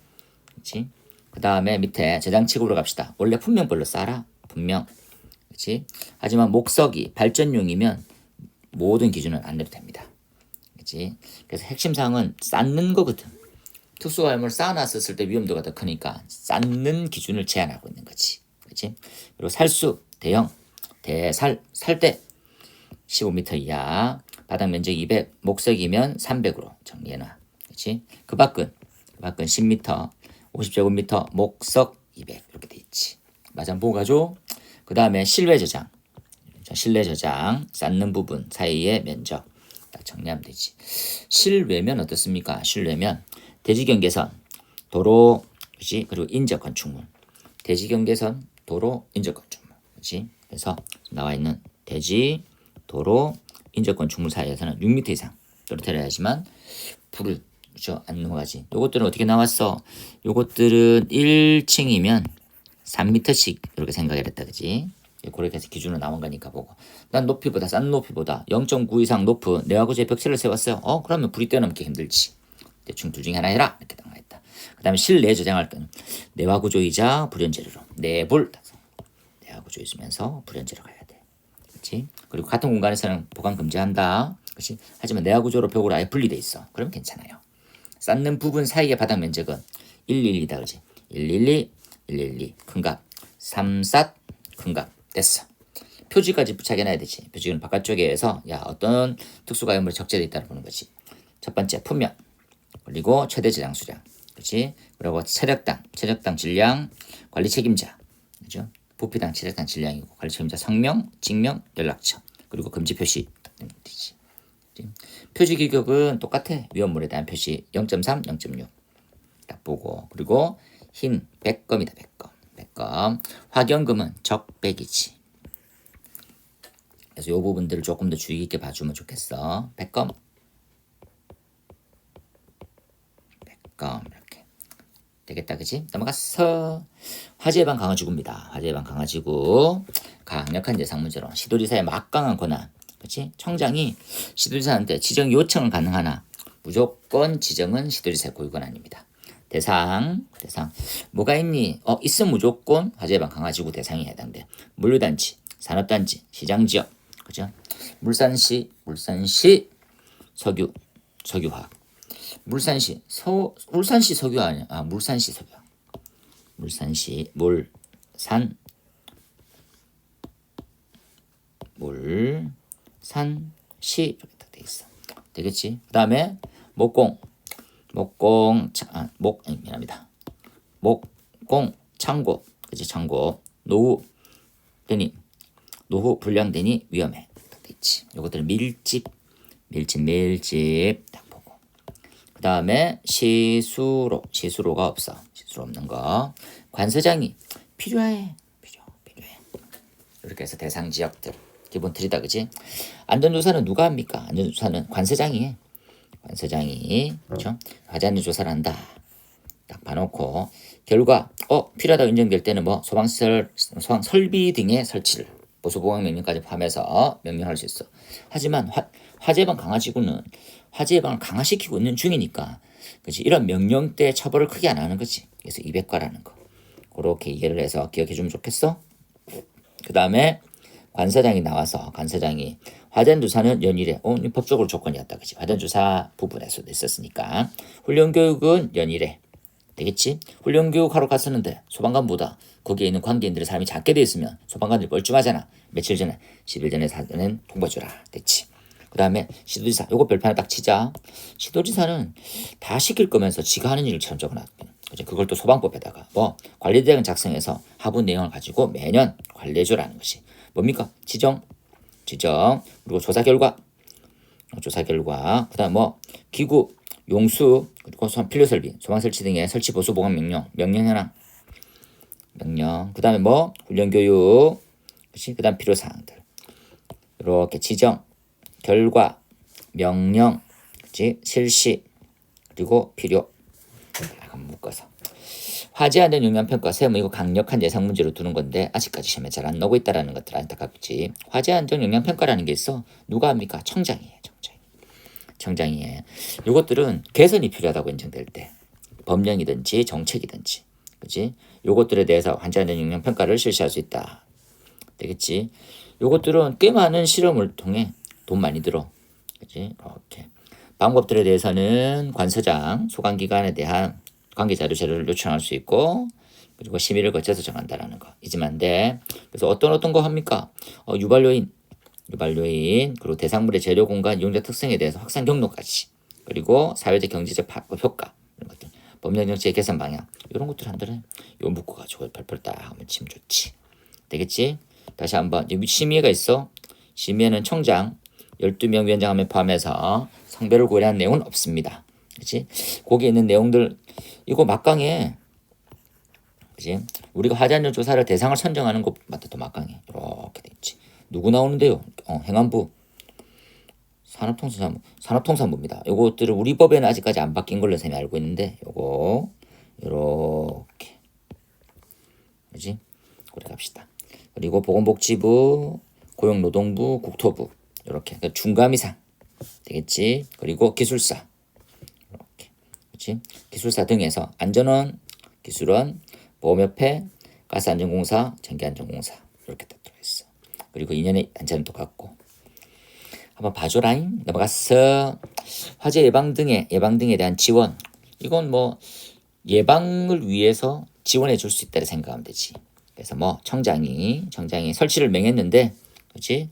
[SPEAKER 1] 그렇지? 그 다음에 밑에 저장치급으로 갑시다. 원래 분명별로 쌓아라. 분명. 그렇지? 하지만 목석이 발전용이면 모든 기준은 안 내도 됩니다. 그렇지? 그래서 핵심 사항은 쌓는 거거든. 특수가연물 쌓아놨었을 때 위험도가 더 크니까 쌓는 기준을 제한하고 있는 거지. 그렇지? 그리고 살수, 대형, 살대 15m 이하, 바닥 면적 200, 목석이면 300으로 정리해놔. 그렇지? 그 밖은 10m, 50제곱미터, 목석 200 이렇게 돼 있지. 맞아, 보고 가죠. 그 다음에 실외 저장, 쌓는 부분 사이의 면적 딱 정리하면 되지. 실외면 어떻습니까? 실외면 대지경계선, 도로, 그렇지? 그리고 인접 건축물, 대지경계선, 도로, 인접 건축물, 그렇지? 그래서 나와 있는 대지, 도로, 인접권 충물 사이에서는 6m 이상 떨어뜨려야지만 불을 그죠? 안 넘어가지. 요것들은 어떻게 나왔어? 요것들은 1층이면 3m씩 이렇게 생각을 했다, 그지? 그렇게 해서 기준으로 나온 거니까 보고. 난 높이보다 싼 높이보다 0.9 이상 높은 내화구조의 벽체를 세웠어요. 그러면 불이 뛰어넘기 힘들지. 대충 둘 중에 하나 해라 이렇게 당했다. 그 다음에 실내 저장할 때는 내화구조이자 불연재료로 내불 내화구조 있으면서 불연재료 가야 돼. 그렇지? 그리고 같은 공간에서는 보관 금지한다. 그렇지? 하지만 내화구조로 벽으로 아예 분리돼 있어. 그럼 괜찮아요. 쌓는 부분 사이의 바닥 면적은 112다, 그지? 112, 112, 큰값, 3삿, 큰값, 됐어. 표지까지 붙여놔야 되지. 표지는 바깥쪽에서 어떤 특수가염물이 적재되어 있다고 보는 거지. 첫 번째 품명, 그리고 최대 저장 수량, 그렇지? 그리고 체력당 질량, 관리 책임자, 그죠? 부피당 체력당 질량이고 관리 책임자 성명, 직명, 연락처, 그리고 금지 표시 딱 되면 되지. 표지 규격은 똑같아. 위험물에 대한 표시 0.3, 0.6 딱 보고, 그리고 흰 백검이다. 백검. 확연금은 적백이지. 그래서 이 부분들을 조금 더 주의 깊게 봐주면 좋겠어. 백검 이렇게 되겠다, 그지? 넘어갔어. 화재 예방 강화지구입니다. 화재 예방 강화지구 강력한 예상 문제로 시도지사의 막강한 권한, 그렇지? 청장이 시도지사한테 지정 요청은 가능하나 무조건 지정은 시도지사의 고유 권한입니다. 대상 뭐가 있니? 있으면 무조건 화재 예방 강화지구 대상이 해당돼. 물류단지, 산업단지, 시장지역, 그죠? 물산시 석유화학. 물산시 석유 아니야? 물산시 석유. 물산시 이렇게 딱 돼 있어. 되겠지? 그다음에 목공 창고, 그치? 창고 노후 불량되니 위험해. 딱 돼 있지. 요것들은 밀집 딱 보고. 그 다음에 시수로가 없어. 시수로 없는 거. 관서장이 필요해. 이렇게 해서 대상 지역들 기본 틀이다, 그지? 안전조사는 누가 합니까? 안전조사는 관서장이 해. 그렇죠? 화재 안전 조사를 한다. 딱 봐놓고 결과 필요하다고 인정될 때는 소방 설비 등의 설치를 보수보강 명령까지 포함해서 명령할 수 있어. 하지만 화재 예방 강화지구는 화재 예방을 강화시키고 있는 중이니까, 그렇지? 이런 명령 때 처벌을 크게 안 하는 거지. 그래서 200과라는 거. 그렇게 이해를 해서 기억해 주면 좋겠어. 그 다음에 관서장이 나와서 화재안조사는 연일에 법적으로 조건이었다, 그치? 화재안조사 부분에서도 있었으니까 훈련교육은 연일에 되겠지? 훈련교육하러 갔었는데 소방관보다 거기에 있는 관계인들의 삶이 작게 돼 있으면 소방관들이 뻘쭘하잖아. 며칠 전에 10일 전에 사전엔 통보해주라. 됐지? 그 다음에 시도지사 요거 별표 하나 딱 치자. 시도지사는 다 시킬 거면서 지가 하는 일처럼 적어놨거든. 그걸 또 소방법에다가 관리대행 작성해서 하부 내용을 가지고 매년 관리해줘라는 것이 뭡니까? 지정 그리고 조사 결과 그다음 기구 용수 그리고 필요 설비 소방 설치 등의 설치 보수 보관 명령 현황 그다음에 훈련 교육, 그렇지? 그다음 필요 사항들 이렇게 지정 결과 명령, 그렇지? 실시 그리고 필요 약간 묶어서 화재 안전 영향 평가 세무 이거 강력한 예상 문제로 두는 건데 아직까지 시험에 잘 안 나오고 있다라는 것들 안타깝지. 화재 안전 영향 평가라는 게 있어. 누가 합니까? 청장이 해. 요것들은 개선이 필요하다고 인정될 때 법령이든지 정책이든지, 그렇지? 요것들에 대해서 화재 안전 영향 평가를 실시할 수 있다. 되겠지? 요것들은 꽤 많은 실험을 통해 돈 많이 들어. 그렇지? 이렇게 방법들에 대해서는 관서장 소관기관에 대한 관계 자료 자료를 요청할 수 있고, 그리고 심의를 거쳐서 정한다라는 거 잊으면 안 돼. 그래서 어떤 거 합니까? 유발요인 그리고 대상물의 재료 공간 이용자 특성에 대해서 확산 경로까지, 그리고 사회적 경제적 효과 이런 것들, 법령 정책의 개선 방향 이런 것들 한들은 요 묶어가지고 별표 딱 하면 치면 좋지. 되겠지? 다시 한번 심의가 있어. 심의에는 청장 12명 위원장 한명 포함해서 성별을 고려한 내용은 없습니다. 그렇지? 거기에 있는 내용들 이거 막강해. 그지? 우리가 화재안전 조사를 대상을 선정하는 것마다 더 막강해. 이렇게 돼 있지. 누구 나오는데요? 행안부. 산업통상부입니다. 요것들을 우리 법에는 아직까지 안 바뀐 걸로 쌤이 알고 있는데 요거 요렇게 그지? 그래 갑시다. 그리고 보건복지부, 고용노동부, 국토부 이렇게 그러니까 중감 이상 되겠지. 그리고 기술사 이렇게 그렇지. 기술사 등에서 안전원, 기술원, 보험협회, 가스안전공사, 전기안전공사 이렇게 딱 들어있어. 그리고 2년의 안전은 똑같고. 한번 봐줘라잉. 넘어갔어. 화재 예방 등에 대한 지원. 이건 뭐 예방을 위해서 지원해 줄 수 있다고 생각하면 되지. 그래서 뭐 청장이 설치를 명했는데, 그렇지?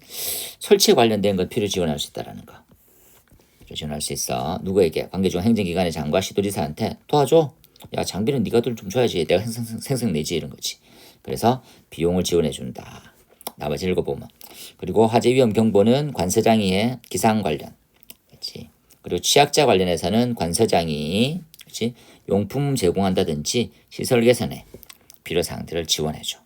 [SPEAKER 1] 설치에 관련된 건 필요 지원할 수 있다라는 거. 필요 지원할 수 있어. 누구에게? 관계중 행정기관의 장과 시도지사한테 도와줘. 야, 장비는 네가 돈 좀 줘야지. 내가 생생 내지 이런 거지. 그래서 비용을 지원해 준다. 나머지 읽어보면. 그리고 화재 위험 경보는 관서장이 해. 기상 관련. 그렇지? 그리고 취약자 관련해서는 관서장이 그렇지? 용품 제공한다든지 시설 개선에 필요사항들을 지원해줘.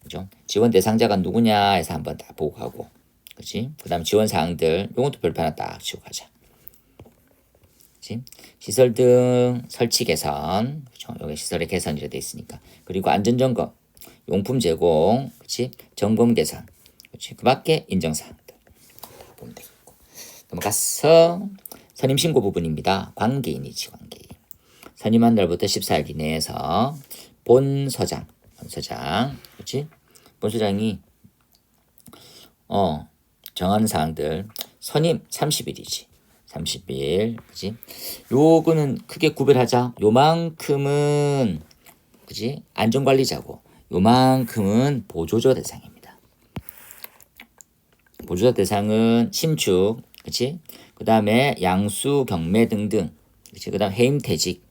[SPEAKER 1] 그죠? 지원 대상자가 누구냐 해서 한번 다 보고 가고. 그렇지? 그 다음 지원 사항들 요것도 별표 하나 딱 치고 가자. 그렇지? 시설 등 설치 개선. 그렇죠? 여기 시설의 개선이라 돼 있으니까. 그리고 안전점검. 용품 제공. 그렇지? 점검 개선. 그렇지? 그 밖에 인정사항들. 보면 되겠고. 넘어가서 선임신고 부분입니다. 관계인이지 관계인. 선임한 날부터 14일 이내에서 본서장, 그렇지? 본서장이 정하는 사항들 선임 30일이지. 30일, 그렇지? 요거는 크게 구별하자. 요만큼은 그렇지? 안전관리자고, 요만큼은 보조조 대상입니다. 보조조 대상은 신축, 그렇지? 그 다음에 양수, 경매 등등, 그렇지? 그 다음 해임 퇴직.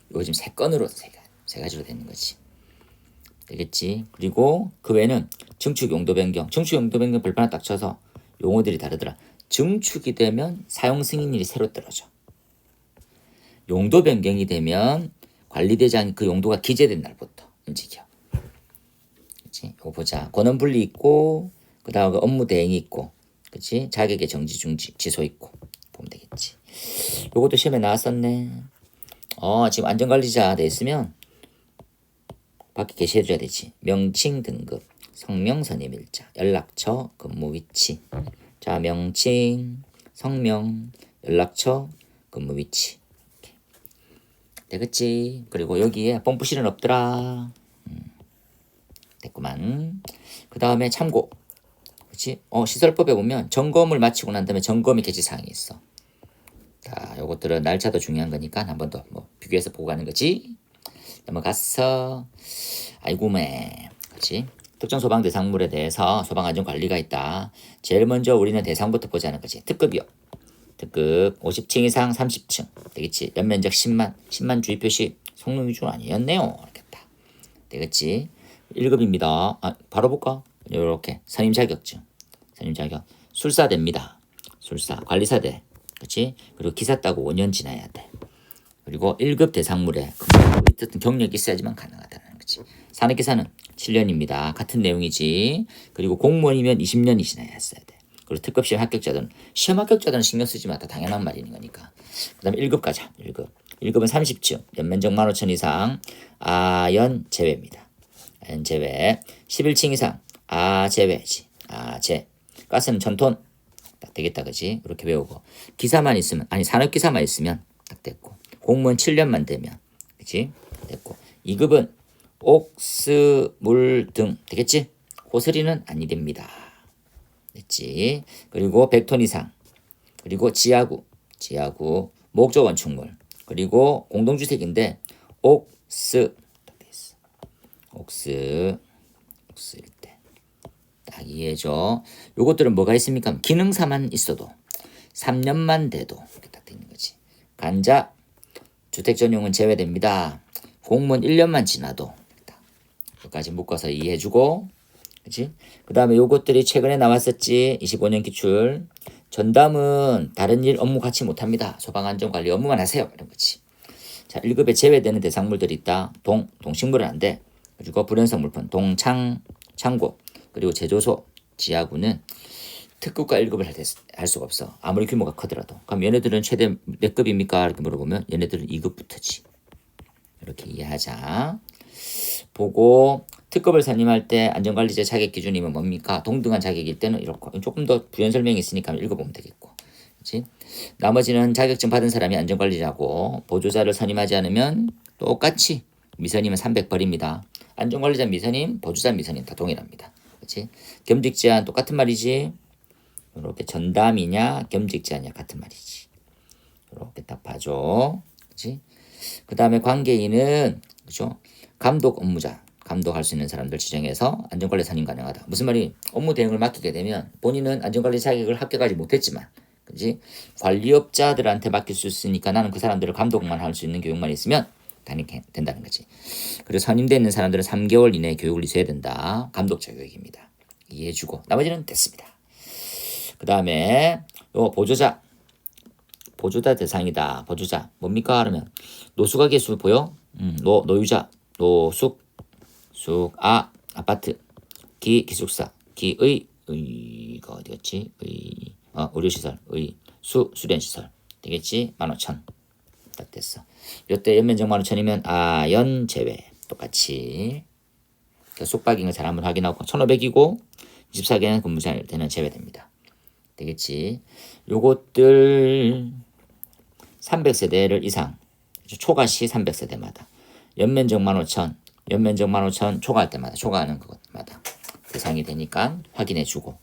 [SPEAKER 1] 이거 지금 3건으로 세 가지로 되는 거지. 되겠지. 그리고 그 외에는 증축 용도 변경. 증축 용도 변경 별표 하나 딱 쳐서 용어들이 다르더라. 증축이 되면 사용 승인일이 새로 떨어져. 용도 변경이 되면 관리대장이 그 용도가 기재된 날부터 움직여. 그렇지? 이거 보자. 권한 분리 있고, 그 다음에 업무 대행이 있고, 그렇지? 자격의 정지 중지 취소 있고 보면 되겠지. 요것도 시험에 나왔었네. 지금 안전관리자 돼 있으면 밖에 게시해줘야 되지. 명칭 등급, 성명 선임일자, 연락처, 근무 위치. 자, 명칭, 성명, 연락처, 근무 위치. 이렇게. 되겠지. 그리고 여기에 펌프실은 없더라. 됐구만. 그 다음에 참고. 그렇지? 시설법에 보면 점검을 마치고 난 다음에 점검의 개시사항이 있어. 자, 요것들은 날짜도 중요한 거니까 한 번 더 뭐 비교해서 보고 가는 거지. 넘어갔어. 아이고매. 그렇지? 특정 소방 대상물에 대해서 소방 안전 관리가 있다. 제일 먼저 우리는 대상부터 보자는 거지. 특급이요. 특급 50층 이상 30층. 되겠지? 연면적 10만 주의 표시 성능 위주는 아니었네요. 알겠다. 되겠지? 1급입니다. 바로 볼까? 요렇게 선임 자격증. 선임 자격. 술사대입니다. 술사. 관리사대. 그렇지? 그리고 기사 따고 5년 지나야 돼. 그리고 1급 대상물에 어쨌든 경력이 있어야지만 가능하다는 거지. 산업기사는 7년입니다. 같은 내용이지. 그리고 공무원이면 20년이 지나야 했어야 돼. 그리고 특급 시험 합격자들은 신경 쓰지 마. 다 당연한 말이는 거니까. 그 다음에 1급 가자. 1급은 30층. 연면적 15,000 이상. 아연 제외입니다. 아연 제외. 11층 이상. 제외지. 제. 가스는 1000톤. 딱 되겠다, 그지? 이렇게 배우고. 기사만 있으면, 산업기사만 있으면 딱 됐고. 공무원 7년만 되면, 그지? 됐고. 2급은 옥스, 물 등, 되겠지? 호스리는 아니 됩니다. 됐지? 그리고 100톤 이상. 그리고 지하구, 목조 건축물. 그리고 공동주택인데, 옥스, 딱 됐어. 옥스 일대. 딱 이해해줘. 요것들은 뭐가 있습니까? 기능사만 있어도 3년만 돼도 이렇게 딱 되는 거지. 간자 주택 전용은 제외됩니다. 공무원 1년만 지나도 여기까지 묶어서 이해해주고, 그렇지? 그 다음에 요것들이 최근에 나왔었지. 25년 기출. 전담은 다른 일 업무 같이 못합니다. 소방안전관리 업무만 하세요. 이런 거지. 자, 1급에 제외되는 대상물들이 있다. 동식물은 안 돼. 그리고 불연성 물품, 창고, 그리고 제조소, 지하구는 특급과 1급을 할 수가 없어. 아무리 규모가 크더라도. 그럼 얘네들은 최대 몇 급입니까? 이렇게 물어보면 얘네들은 2급부터지. 이렇게 이해하자. 보고 특급을 선임할 때 안전관리자 자격 기준이면 뭡니까? 동등한 자격일 때는 이렇고 조금 더 부연 설명이 있으니까 읽어보면 되겠고. 그렇지? 나머지는 자격증 받은 사람이 안전관리자고 보조자를 선임하지 않으면 똑같이 미선임은 300벌입니다. 안전관리자 미선임, 보조자 미선임 다 동일합니다. 그렇지? 겸직 제한 똑같은 말이지. 이렇게 전담이냐 겸직 제한이냐 같은 말이지. 이렇게 딱 봐줘. 그렇지? 그 다음에 관계인은 그죠? 감독 업무자, 감독할 수 있는 사람들 지정해서 안전관리 선임 가능하다. 무슨 말이? 업무 대행을 맡기게 되면 본인은 안전관리 자격을 합격하지 못했지만, 그지? 관리업자들한테 맡길 수 있으니까 나는 그 사람들을 감독만 할 수 있는 교육만 있으면 다니게 된다는 거지. 그리고 선임되어 있는 사람들은 3개월 이내에 교육을 이수해야 된다. 감독 자격입니다. 이해해주고 나머지는 됐습니다. 그 다음에 요 보조자 대상이다. 보조자 뭡니까? 그러면 노수가 개수 보여? 노유자, 노숙, 아파트, 기숙사, 의가 어디였지? 의료시설, 수련시설 되겠지? 15,000 딱 됐어. 요때 연면적 15,000이면 아연 제외 똑같이 숙박인 거 잘 한번 확인하고 1,500이고 24개는 근무자 되는 제외됩니다. 되겠지? 요것들 300세대를 이상 초과시 300세대마다 연면적 15,000 초과할 때마다 초과하는 것마다 대상이 되니까 확인해주고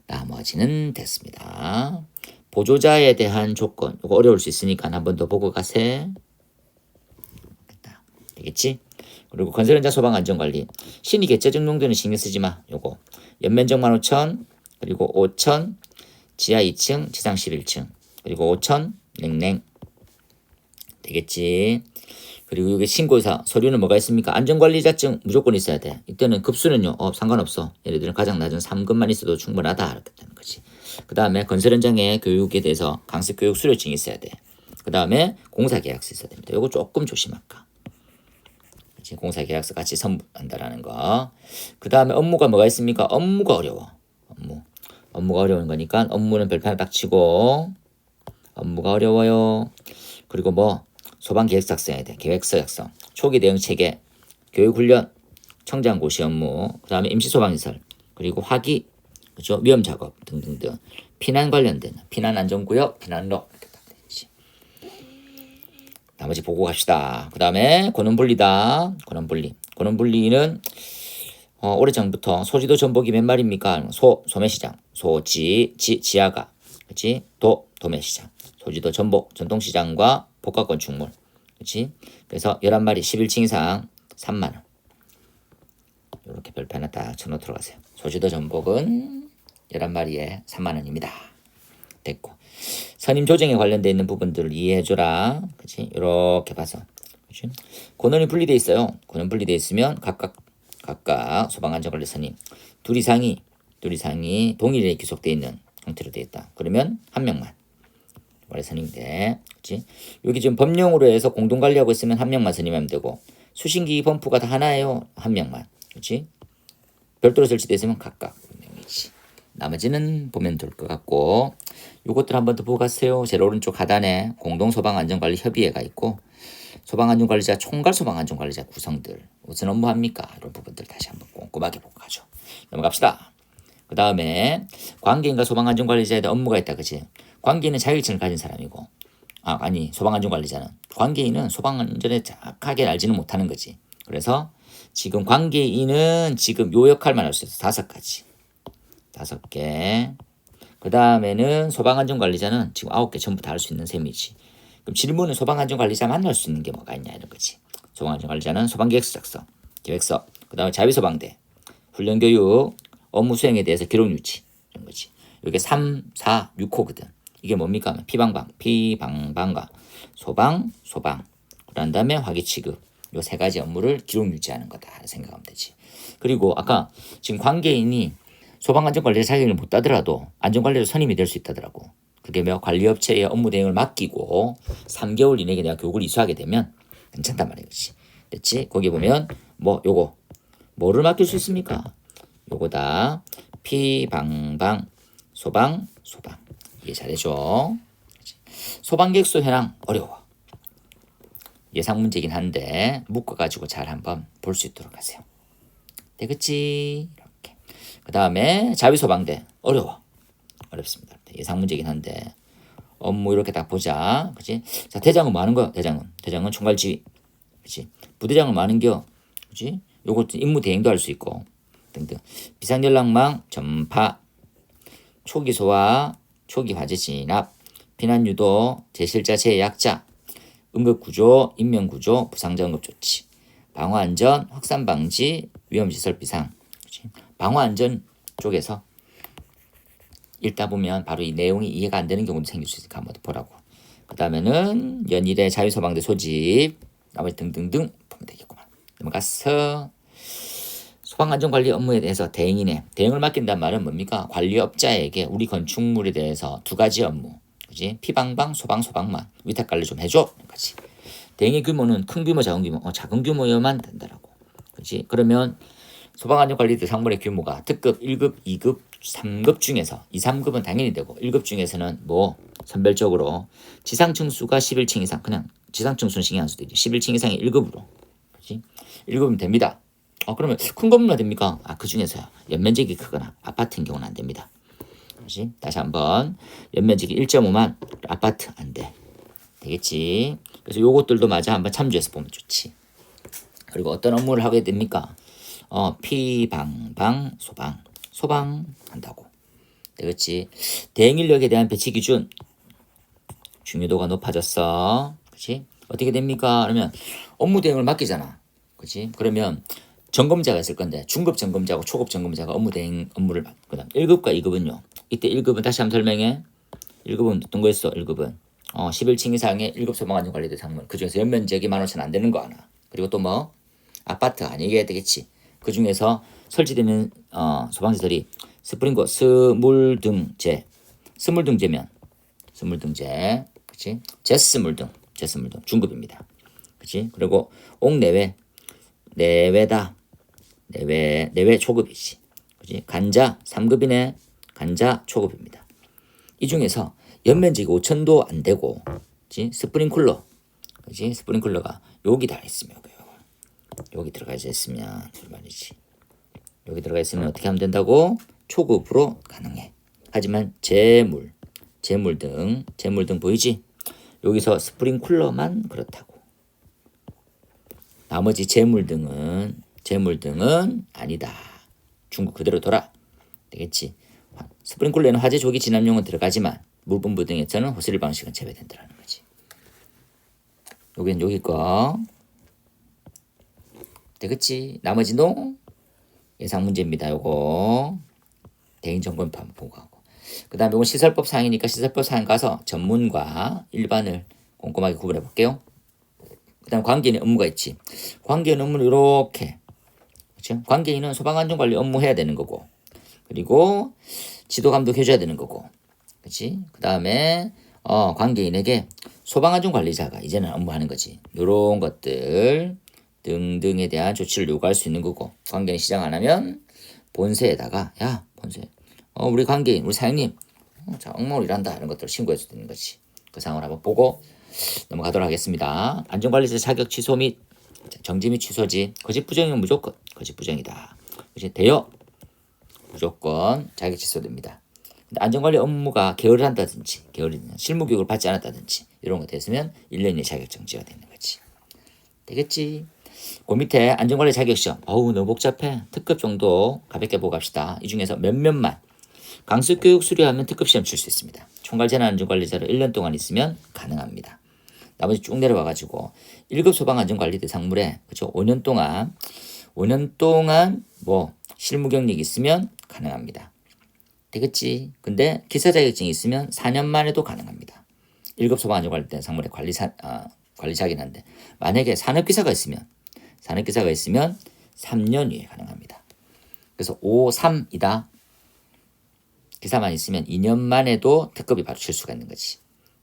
[SPEAKER 1] 나머지는 됐습니다. 보조자에 대한 조건 이거 어려울 수 있으니까 한 번 더 보고 가세. 되겠지? 그리고 건설현장 소방 안전관리 신의 개체적 용도는 신경 쓰지 마. 요거 연면적 15,000 그리고 5,000 지하 2층 지상 11층 그리고 5,000 냉랭 되겠지. 그리고 이게 신고사 서류는 뭐가 있습니까? 안전관리자증 무조건 있어야 돼. 이때는 급수는요 상관없어. 예를 들어 가장 낮은 3급만 있어도 충분하다 이렇게 되는 거지. 그 다음에 건설 현장의 교육에 대해서 강습교육 수료증이 있어야 돼. 그 다음에 공사계약서 있어야 됩니다. 이거 조금 조심할까. 그치? 공사계약서 같이 선부한다라는 거. 그 다음에 업무가 뭐가 있습니까? 업무가 어려워. 업무가 어려운 거니까 업무는 별표 딱 치고 업무가 어려워요. 그리고 뭐 소방 계획서 작성해야 돼. 계획서 작성, 초기 대응 체계, 교육 훈련, 청장 고시 업무, 그 다음에 임시 소방시설, 그리고 화기, 그렇죠? 위험 작업 등등등. 피난 관련된 피난 안전구역, 피난로 이렇게 딱 되지. 나머지 보고 갑시다. 그 다음에 권원분리다. 권원분리는 오래전부터 소지도 전복이 몇 말입니까? 소매시장, 지하가, 그렇지? 도매시장, 소지도 전복, 전통시장과 복합 건축물, 그렇지? 그래서 11마리 11층 이상 3만 원. 이렇게 별표 하나 딱 쳐놓도록 하세요. 소지도 전복은 11마리에 3만 원입니다. 됐고 선임 조정에 관련되어 있는 부분들을 이해해줘라. 그렇지? 이렇게 봐서 그렇지? 권한이 분리되어 있어요. 권한 분리되어 있으면 각각 소방안전관리 선임 둘 이상이 동일하게 기속되어 있는 형태로 되어 있다. 그러면 한 명만 원래 선임돼. 그렇지? 여기 지금 법령으로 해서 공동관리하고 있으면 한 명만 선임하면 되고 수신기 펌프가 다 하나예요. 한 명만. 그렇지? 별도로 설치되어 있으면 각각 명이지. 나머지는 보면 될 것 같고 요것들 한번 더 보고 가세요. 제일 오른쪽 하단에 공동소방안전관리 협의회가 있고 소방안전관리자 총괄 소방안전관리자 구성들 무슨 업무 합니까? 이런 부분들 다시 한번 꼼꼼하게 보고 가죠. 넘어갑시다. 그 다음에 관계인과 소방안전관리자에 대한 업무가 있다. 그치? 관계인은 자격증을 가진 사람이고 소방안전관리자는 관계인은 소방안전에 정확하게 알지는 못하는 거지. 그래서 지금 관계인은 지금 요 역할만 할 수 있어. 5가지 5개. 그 다음에는 소방안전관리자는 지금 9개 전부 다 할 수 있는 셈이지. 그럼 질문은 소방안전관리자 만날 수 있는 게 뭐가 있냐 이런 거지. 소방안전관리자는 소방계획서 작성, 계획서, 그 다음에 자비소방대, 훈련교육, 업무 수행에 대해서 기록 유치 이런 거지. 이게 3, 4, 6호거든. 이게 뭡니까? 피방방과 소방, 그런 다음에 화기 취급 요 3가지 업무를 기록 유지하는 거다 생각하면 되지. 그리고 아까 지금 관계인이 소방안전관리자 자격을 못 따더라도 안전관리로 선임이 될 수 있다더라고. 그게 관리업체의 업무 대행을 맡기고 3개월 이내에 내가 교육을 이수하게 되면 괜찮단 말이지. 됐지? 거기 보면 요거 뭐를 맡길 수 있습니까? 요거다. 피방방 소방 이해 잘해줘. 소방객소 현황 어려워. 예상 문제긴 한데 묶어가지고 잘 한번 볼 수 있도록 하세요. 되겠지? 이렇게. 그 다음에 자위소방대 어렵습니다. 예상 문제긴 한데 업무 이렇게 딱 보자. 그치? 자, 대장은 뭐 하는 거야? 대장은 총괄지휘. 그치? 부대장은 뭐 하는 겨? 그치? 요것도 임무 대행도 할 수 있고 등등. 비상연락망 전파, 초기 소화, 초기 화재 진압, 피난 유도, 제실자 제약자, 응급구조, 인명구조, 부상자 응급조치, 방화안전, 확산방지, 위험시설 비상. 그치? 방화안전 쪽에서 읽다 보면 바로 이 내용이 이해가 안 되는 경우도 생길 수 있으니까 한번 보라고. 그 다음에는 연일의 자유소방대 소집, 나머지 등등등 보면 되겠구만. 넘어가서 소방안전관리 업무에 대해서 대행이네. 대행을 맡긴단 말은 뭡니까? 관리업자에게 우리 건축물에 대해서 두 가지 업무, 그지? 피방방, 소방만 위탁 관리 좀 해줘. 그지? 대행의 규모는 큰 규모, 작은 규모, 작은 규모여만 된다라고. 그지? 그러면 소방안전관리 대상물의 규모가 특급 1급, 2급, 3급 중에서 2, 3급은 당연히 되고 1급 중에서는 뭐 선별적으로 지상층 수가 11층 이상, 그냥 지상층 수는 신경 안 써도 되죠. 11층 이상이 1급으로. 그지? 1급이면 됩니다. 그러면 큰 건물은 됩니까? 그 중에서요. 연면적이 크거나 아파트인 경우는 안 됩니다. 그렇지? 다시 한번 연면적이 1.5만 아파트 안 돼. 되겠지? 그래서 요것들도 마저 한번 참조해서 보면 좋지. 그리고 어떤 업무를 하게 됩니까? 피방방 소방 한다고. 되겠지? 대행 인력에 대한 배치 기준 중요도가 높아졌어. 그렇지? 어떻게 됩니까? 그러면 업무 대행을 맡기잖아. 그렇지? 그러면 점검자가 있을 건데 중급 점검자하고 초급 점검자가 업무 대행 업무를 그다음 1급과 2급은요. 이때 1급은 다시 한번 설명해. 1급은 어떤 거였어? 1급은 11층 이상의 1급 소방안전관리 대상물. 그중에서 연면적이 15,000 안 되는 거 하나. 그리고 또 뭐 아파트 아니게 되겠지. 그중에서 설치되는 소방시설이 스프링클러, 스물등제, 스물등제면 스물등제, 그렇지? 제스물등 중급입니다. 그렇지? 그리고 옥내외 내외다. 내외 초급이지. 그지? 간자 3급이네. 간자 초급입니다. 이 중에서 연면적이 5,000도 안 되고, 그지? 스프링클러. 그지? 스프링클러가 여기 다 있으면, 여기 들어가 있으면, 말이지. 여기 들어가 있으면 어떻게 하면 된다고? 초급으로 가능해. 하지만 재물등 보이지? 여기서 스프링클러만 그렇다고. 나머지 재물등은 아니다. 중국 그대로 돌아. 되겠지. 스프링클러에는 화재 조기 진압용은 들어가지만 물분부 등에서는 호스릴 방식은 제외된다는 거지. 여긴 여기 거. 되겠지. 나머지도 예상 문제입니다. 요거 대인정보인파 한번 보고 가고. 그 다음에 이건 시설법 사항이니까 시설법 사항 가서 전문과 일반을 꼼꼼하게 구분해 볼게요. 그 다음 관계인의 업무가 있지. 관계인 업무는 이렇게. 그렇죠? 관계인은 소방안전관리 업무 해야 되는 거고. 그리고 지도감독 해줘야 되는 거고. 그렇지? 그 다음에 관계인에게 소방안전관리자가 이제는 업무하는 거지. 이런 것들 등등에 대한 조치를 요구할 수 있는 거고. 관계인 시작 안 하면 본세에다가 야 본세 우리 관계인 우리 사장님 엉망으로 일한다 이런 것들을 신고할 수 있는 거지. 그 상황을 한번 보고 넘어가도록 하겠습니다. 안전관리자 자격 취소 및 정지 및 취소지. 거짓 부정이면 무조건 거짓 부정이다. 이제 대여 무조건 자격 취소됩니다. 근데 안전관리 업무가 게으를 한다든지 실무 교육을 받지 않았다든지 이런 거 됐으면 1년 이내 자격 정지가 되는 거지. 되겠지? 그 밑에 안전관리 자격시험. 너무 복잡해. 특급 정도 가볍게 보고 갑시다. 이 중에서 몇몇만 강습교육 수료하면 특급시험 칠 수 있습니다. 총괄재난안전관리자로 1년 동안 있으면 가능합니다. 나머지 쭉 내려와가지고 1급 소방안전관리 대상물에 그렇죠? 5년 동안 뭐 실무 경력이 있으면 가능합니다. 되겠지? 근데 기사 자격증이 있으면 4년 만에도 가능합니다. 1급 소방안전관리 대상물의 관리자긴 한데 만약에 산업기사가 있으면 3년 후에 가능합니다. 그래서 5, 3이다. 기사만 있으면 2년 만에도 특급이 바로 칠 수가 있는 거지.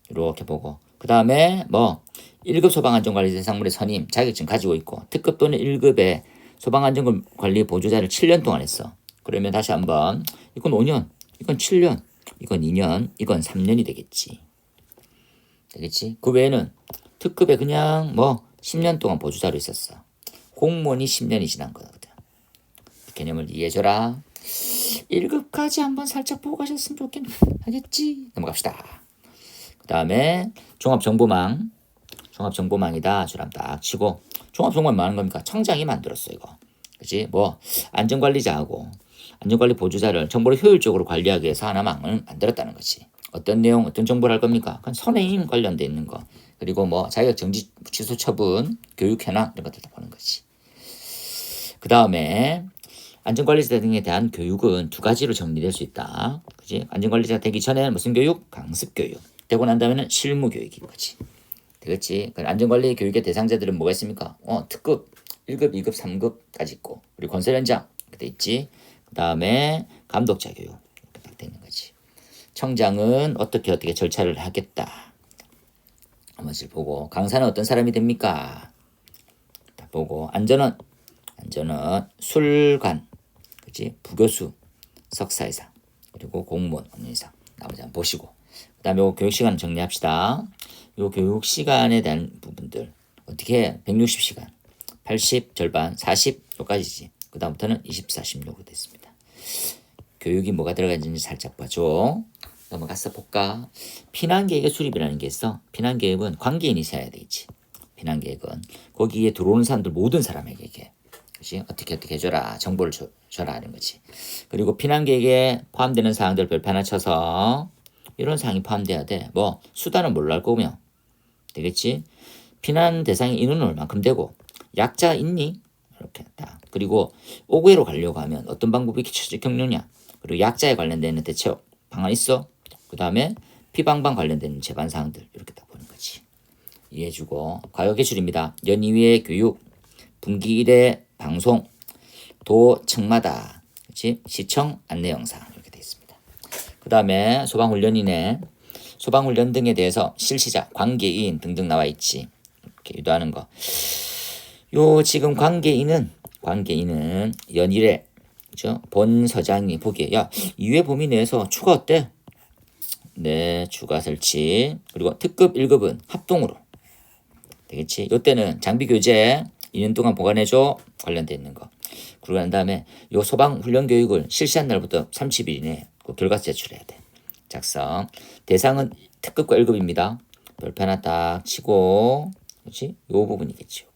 [SPEAKER 1] 이렇게 보고 그 다음에 뭐 1급 소방안전관리 대상물의 선임 자격증 가지고 있고 특급 또는 1급의 소방안전관리 보조자를 7년 동안 했어. 그러면 다시 한번 이건 5년, 이건 7년, 이건 2년, 이건 3년이 되겠지. 되겠지? 그 외에는 특급에 그냥 뭐 10년 동안 보조자로 있었어. 공무원이 10년이 지난 거거든. 개념을 이해해줘라. 1급까지 한번 살짝 보고 가셨으면 좋겠네. 알겠지? 넘어갑시다. 그 다음에 종합정보망이다. 주람 딱 치고. 종합정보망이 뭐 하는 겁니까? 청장이 만들었어 이거. 그치? 뭐 안전관리자하고 안전관리 보조자를 정보를 효율적으로 관리하기 위해서 하나망을 만들었다는 거지. 어떤 내용, 어떤 정보를 할 겁니까? 그건 선행임 관련돼 있는 거. 그리고 뭐 자격 정지 취소 처분, 교육 현황 이런 것들도 보는 거지. 그 다음에 안전관리자 등에 대한 교육은 두 가지로 정리될 수 있다. 그지? 안전관리자 되기 전에는 무슨 교육? 강습 교육. 되고 난 다음에는 실무 교육인 거지. 되겠지? 안전관리 교육의 대상자들은 뭐가 있습니까? 특급 1급, 2급, 3급까지 있고, 그리고 건설현장 돼 있지. 그 다음에 감독자 교육 이렇게 딱 되는 거지. 청장은 어떻게 절차를 하겠다. 한 번씩 보고, 강사는 어떤 사람이 됩니까? 딱 보고, 안전은 술관, 그치? 부교수, 석사 이상, 그리고 공무원 5년 이상. 나머지 한번 보시고. 그 다음에 요 교육 시간 정리합시다. 요 교육 시간에 대한 부분들. 어떻게 160시간, 80 절반, 40 요까지지. 그 다음부터는 24, 16으로 됐습니다. 교육이 뭐가 들어가 있는지 살짝 봐줘. 넘어가서 볼까? 피난계획의 수립이라는 게 있어. 피난계획은 관계인이 세워야 되겠지. 피난계획은 거기에 들어오는 사람들 모든 사람에게 이게 그치? 어떻게 해줘라. 정보를 줘라 하는 거지. 그리고 피난계획에 포함되는 사항들 별표 하나 쳐서 이런 사항이 포함돼야 돼. 뭐 수단은 뭘로 할 거며 되겠지? 피난 대상의 인원은 얼만큼 되고 약자 있니? 이렇게 딱. 그리고 5구에로 가려고 하면 어떤 방법이 경로냐? 그리고 약자에 관련되는 대체 방안 있어? 그 다음에 피방방 관련되는 제반 사항들 이렇게 딱 보는 거지. 이해해주고 과역계출입니다. 연이외의 교육, 분기 1회 방송, 도 층마다 그치? 시청 안내 영상 이렇게 되어 있습니다. 그 다음에 소방훈련인의 소방훈련 등에 대해서 실시자, 관계인 등등 나와 있지. 이렇게 유도하는 거. 요 지금 관계인은 연일에 그죠? 본 서장이 보기에 야 2회 범위 내에서 추가 어때? 네, 추가 설치. 그리고 특급 1급은 합동으로 되겠지. 요때는 장비 교재 2년 동안 보관해줘 관련돼 있는 거. 그러고 난 다음에 요 소방 훈련 교육을 실시한 날부터 30일 이내에 그 결과 제출해야 돼. 작성. 대상은 특급과 1급입니다. 별표 하나 딱 치고, 그렇지? 요 부분이겠죠.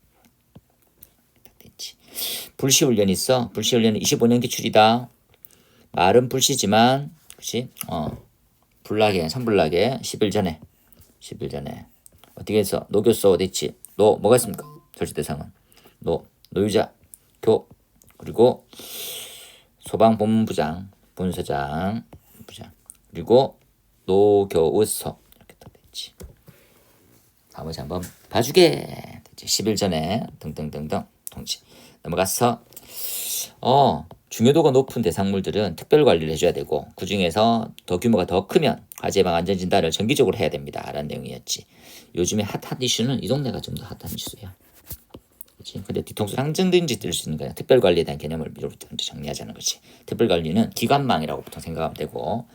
[SPEAKER 1] 딱 됐지. 불시 훈련 있어. 불시 훈련은 25년 기출이다. 말은 불시지만, 그렇지? 불나게, 산불나게 10일 전에 어떻게 해서 노교수 어디 있지? 뭐가 있습니까? 설치 대상은 노유자, 교 그리고 소방본부장, 본서장, 부장 그리고 노교우서 이렇게 딱 됐지. 나머지 한번 봐주게 됐지. 10일 전에 등등등등 통지. 넘어가서 중요도가 높은 대상물들은 특별 관리를 해줘야 되고 그 중에서 더 규모가 더 크면 화재 예방 안전 진단을 정기적으로 해야 됩니다. 라는 내용이었지. 요즘에 핫한 이슈는 이 동네가 좀 더 핫한 이슈야. 그렇지? 근데 뒤통수 상징든지 들 수 있는 거야. 특별 관리에 대한 개념을 미로부터 정리하자는 거지. 특별 관리는 기관망이라고 보통 생각하면 되고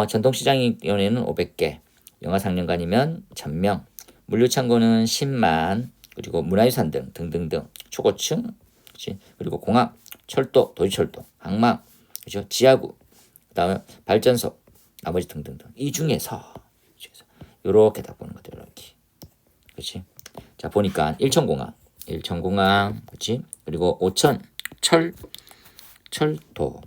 [SPEAKER 1] 전통시장위원회는 500개, 영화상영관이면 1000명, 물류창고는 10만, 그리고 문화유산 등등등 초고층, 그렇지? 그리고 공항, 철도, 도시철도, 항만, 그죠? 지하구, 그다음에 발전소, 나머지 등등등. 이 중에서 이렇게 다 보는 것들 이렇게, 그렇지? 자 보니까 일천공항, 그렇지? 그리고 오천, 철도,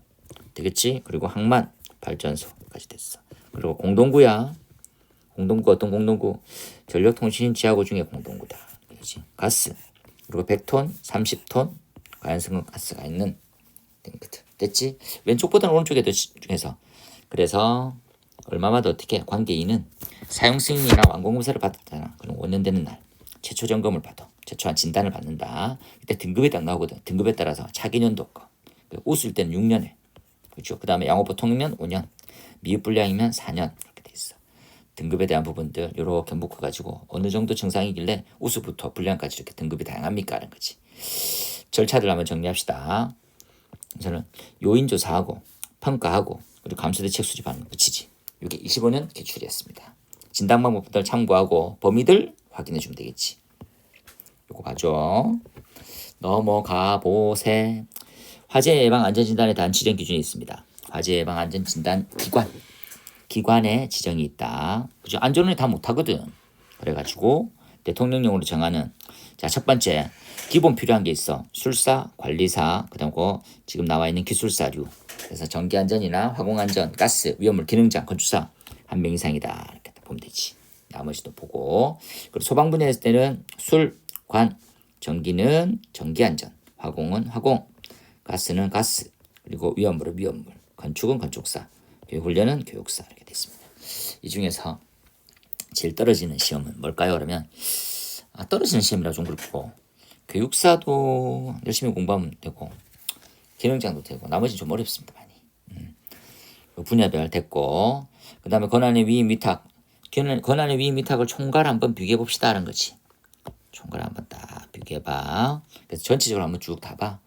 [SPEAKER 1] 되겠지? 그리고 항만, 발전소까지 됐어. 그리고 공동구야. 공동구 어떤 공동구? 전력통신 지하구 중에 공동구다. 그렇지? 가스, 그리고 100톤, 30톤. 과연성분 가스가 있는 탱크들 됐지? 왼쪽보다는 오른쪽에 더 중에서 그래서 얼마마다 어떻게 관계인은 사용 승인이나 완공검사를 받았잖아. 그럼 5년 되는 날 최초 점검을 받아 최초한 진단을 받는다. 이때 등급이 딱 나오거든. 등급에 따라서 차기 년도 거 우수일 때는 6년에 그렇죠. 그 다음에 양호 보통이면 5년, 미흡 불량이면 4년 그렇게 돼 있어. 등급에 대한 부분들 이렇게 묶어가지고 어느 정도 증상이길래 우수부터 불량까지 이렇게 등급이 다양합니까? 하는 거지. 절차들 한번 정리합시다. 우선은 요인 조사하고 평가하고 그리고 감소대책 수립하는 거 그치지. 이게 25년 기출이었습니다. 진단 방법들 참고하고 범위들 확인해 주면 되겠지. 요거 봐줘. 넘어가 보세. 화재 예방 안전진단에 대한 지정 기준이 있습니다. 화재 예방 안전진단 기관에 지정이 있다. 그죠? 안전운이 다 못하거든. 그래가지고 대통령령으로 정하는 자, 첫 번째 기본 필요한 게 있어. 술사, 관리사, 그다음 지금 나와 있는 기술사류. 그래서 전기안전이나 화공안전, 가스, 위험물, 기능장, 건축사 한 명 이상이다. 이렇게 보면 되지. 나머지도 보고. 그리고 소방분야에 있을 때는 술, 관, 전기는 전기안전, 화공은 화공, 가스는 가스, 그리고 위험물은 위험물, 건축은 건축사, 교육훈련은 교육사 이렇게 됐습니다. 이 중에서 제일 떨어지는 시험은 뭘까요? 그러면 떨어지는 시험이라 좀 그렇고 교육사도 열심히 공부하면 되고 기능장도 되고 나머지는 좀 어렵습니다. 많이. 분야별 됐고 그 다음에 권한의 위임 위탁 권한의 위임 위탁을 총괄 한번 비교해 봅시다 하는 거지. 총괄 한번 딱 비교해봐. 그래서 전체적으로 한번 쭉 다 봐.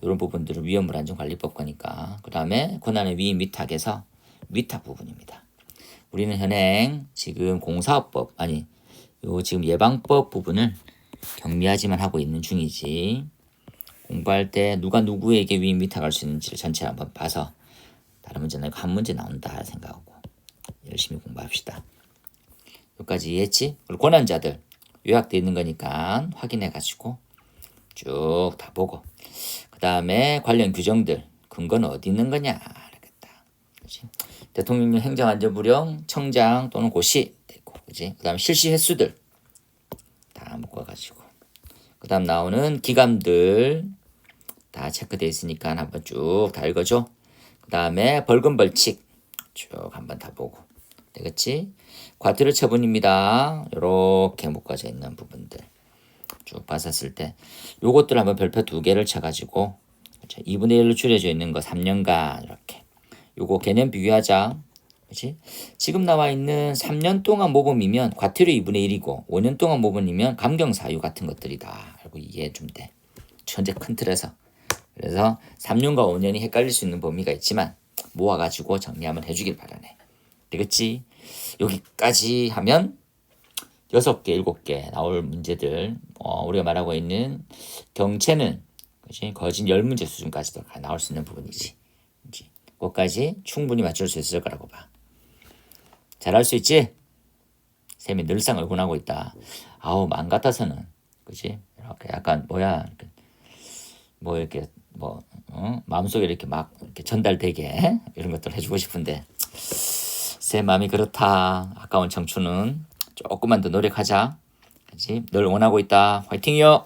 [SPEAKER 1] 이런 부분들은 위험물 안전관리법 거니까. 그 다음에 권한의 위임 위탁에서 위탁 부분입니다. 우리는 현행 지금 공사업법 요 지금 예방법 부분을 격리하지만 하고 있는 중이지. 공부할 때 누가 누구에게 위임 위탁할 수 있는지를 전체 한번 봐서 다른 문제는 한 문제 나온다 생각하고 열심히 공부합시다. 여기까지 이해했지? 그리고 권한자들 요약되어 있는 거니까 확인해 가지고 쭉 다 보고 그 다음에 관련 규정들 근거는 어디 있는 거냐 알겠다. 그렇지? 대통령령 행정안전부령 청장 또는 고시 되고 그지? 그 다음에 실시 횟수들 다 묶어가지고 그 다음 나오는 기감들 다 체크되어 있으니까 한번 쭉 다 읽어줘. 그 다음에 벌금 벌칙 쭉 한번 다 보고 되겠지? 과태료 처분입니다. 이렇게 묶어져 있는 부분들 쭉 봤었을 때 요것들 한번 별표 2개를 쳐가지고 2분의 1로 줄여져 있는 거 3년간 이렇게 요거 개념 비교하자. 그렇지? 지금 나와 있는 3년 동안 모범이면 과태료 2분의 1이고 5년 동안 모범이면 감경사유 같은 것들이다. 알고 이해해 주면 돼. 현재 큰 틀에서. 그래서 3년과 5년이 헷갈릴 수 있는 범위가 있지만 모아가지고 정리 한번 해주길 바라네. 되겠지? 여기까지 하면 6개, 7개 나올 문제들 우리가 말하고 있는 경체는 그치? 거진 10문제 수준까지도 나올 수 있는 부분이지. 그치? 그것까지 충분히 맞출 수 있을 거라고 봐. 잘할 수 있지? 쌤이 늘상 얼굴하고 있다. 아우 맘 같아서는 그치? 이렇게 약간 마음속에 이렇게 막 이렇게 전달되게 이런 것들 해주고 싶은데 쌤 마음이 그렇다. 아까운 청춘은 조금만 더 노력하자. 그치? 늘 원하고 있다. 화이팅이요.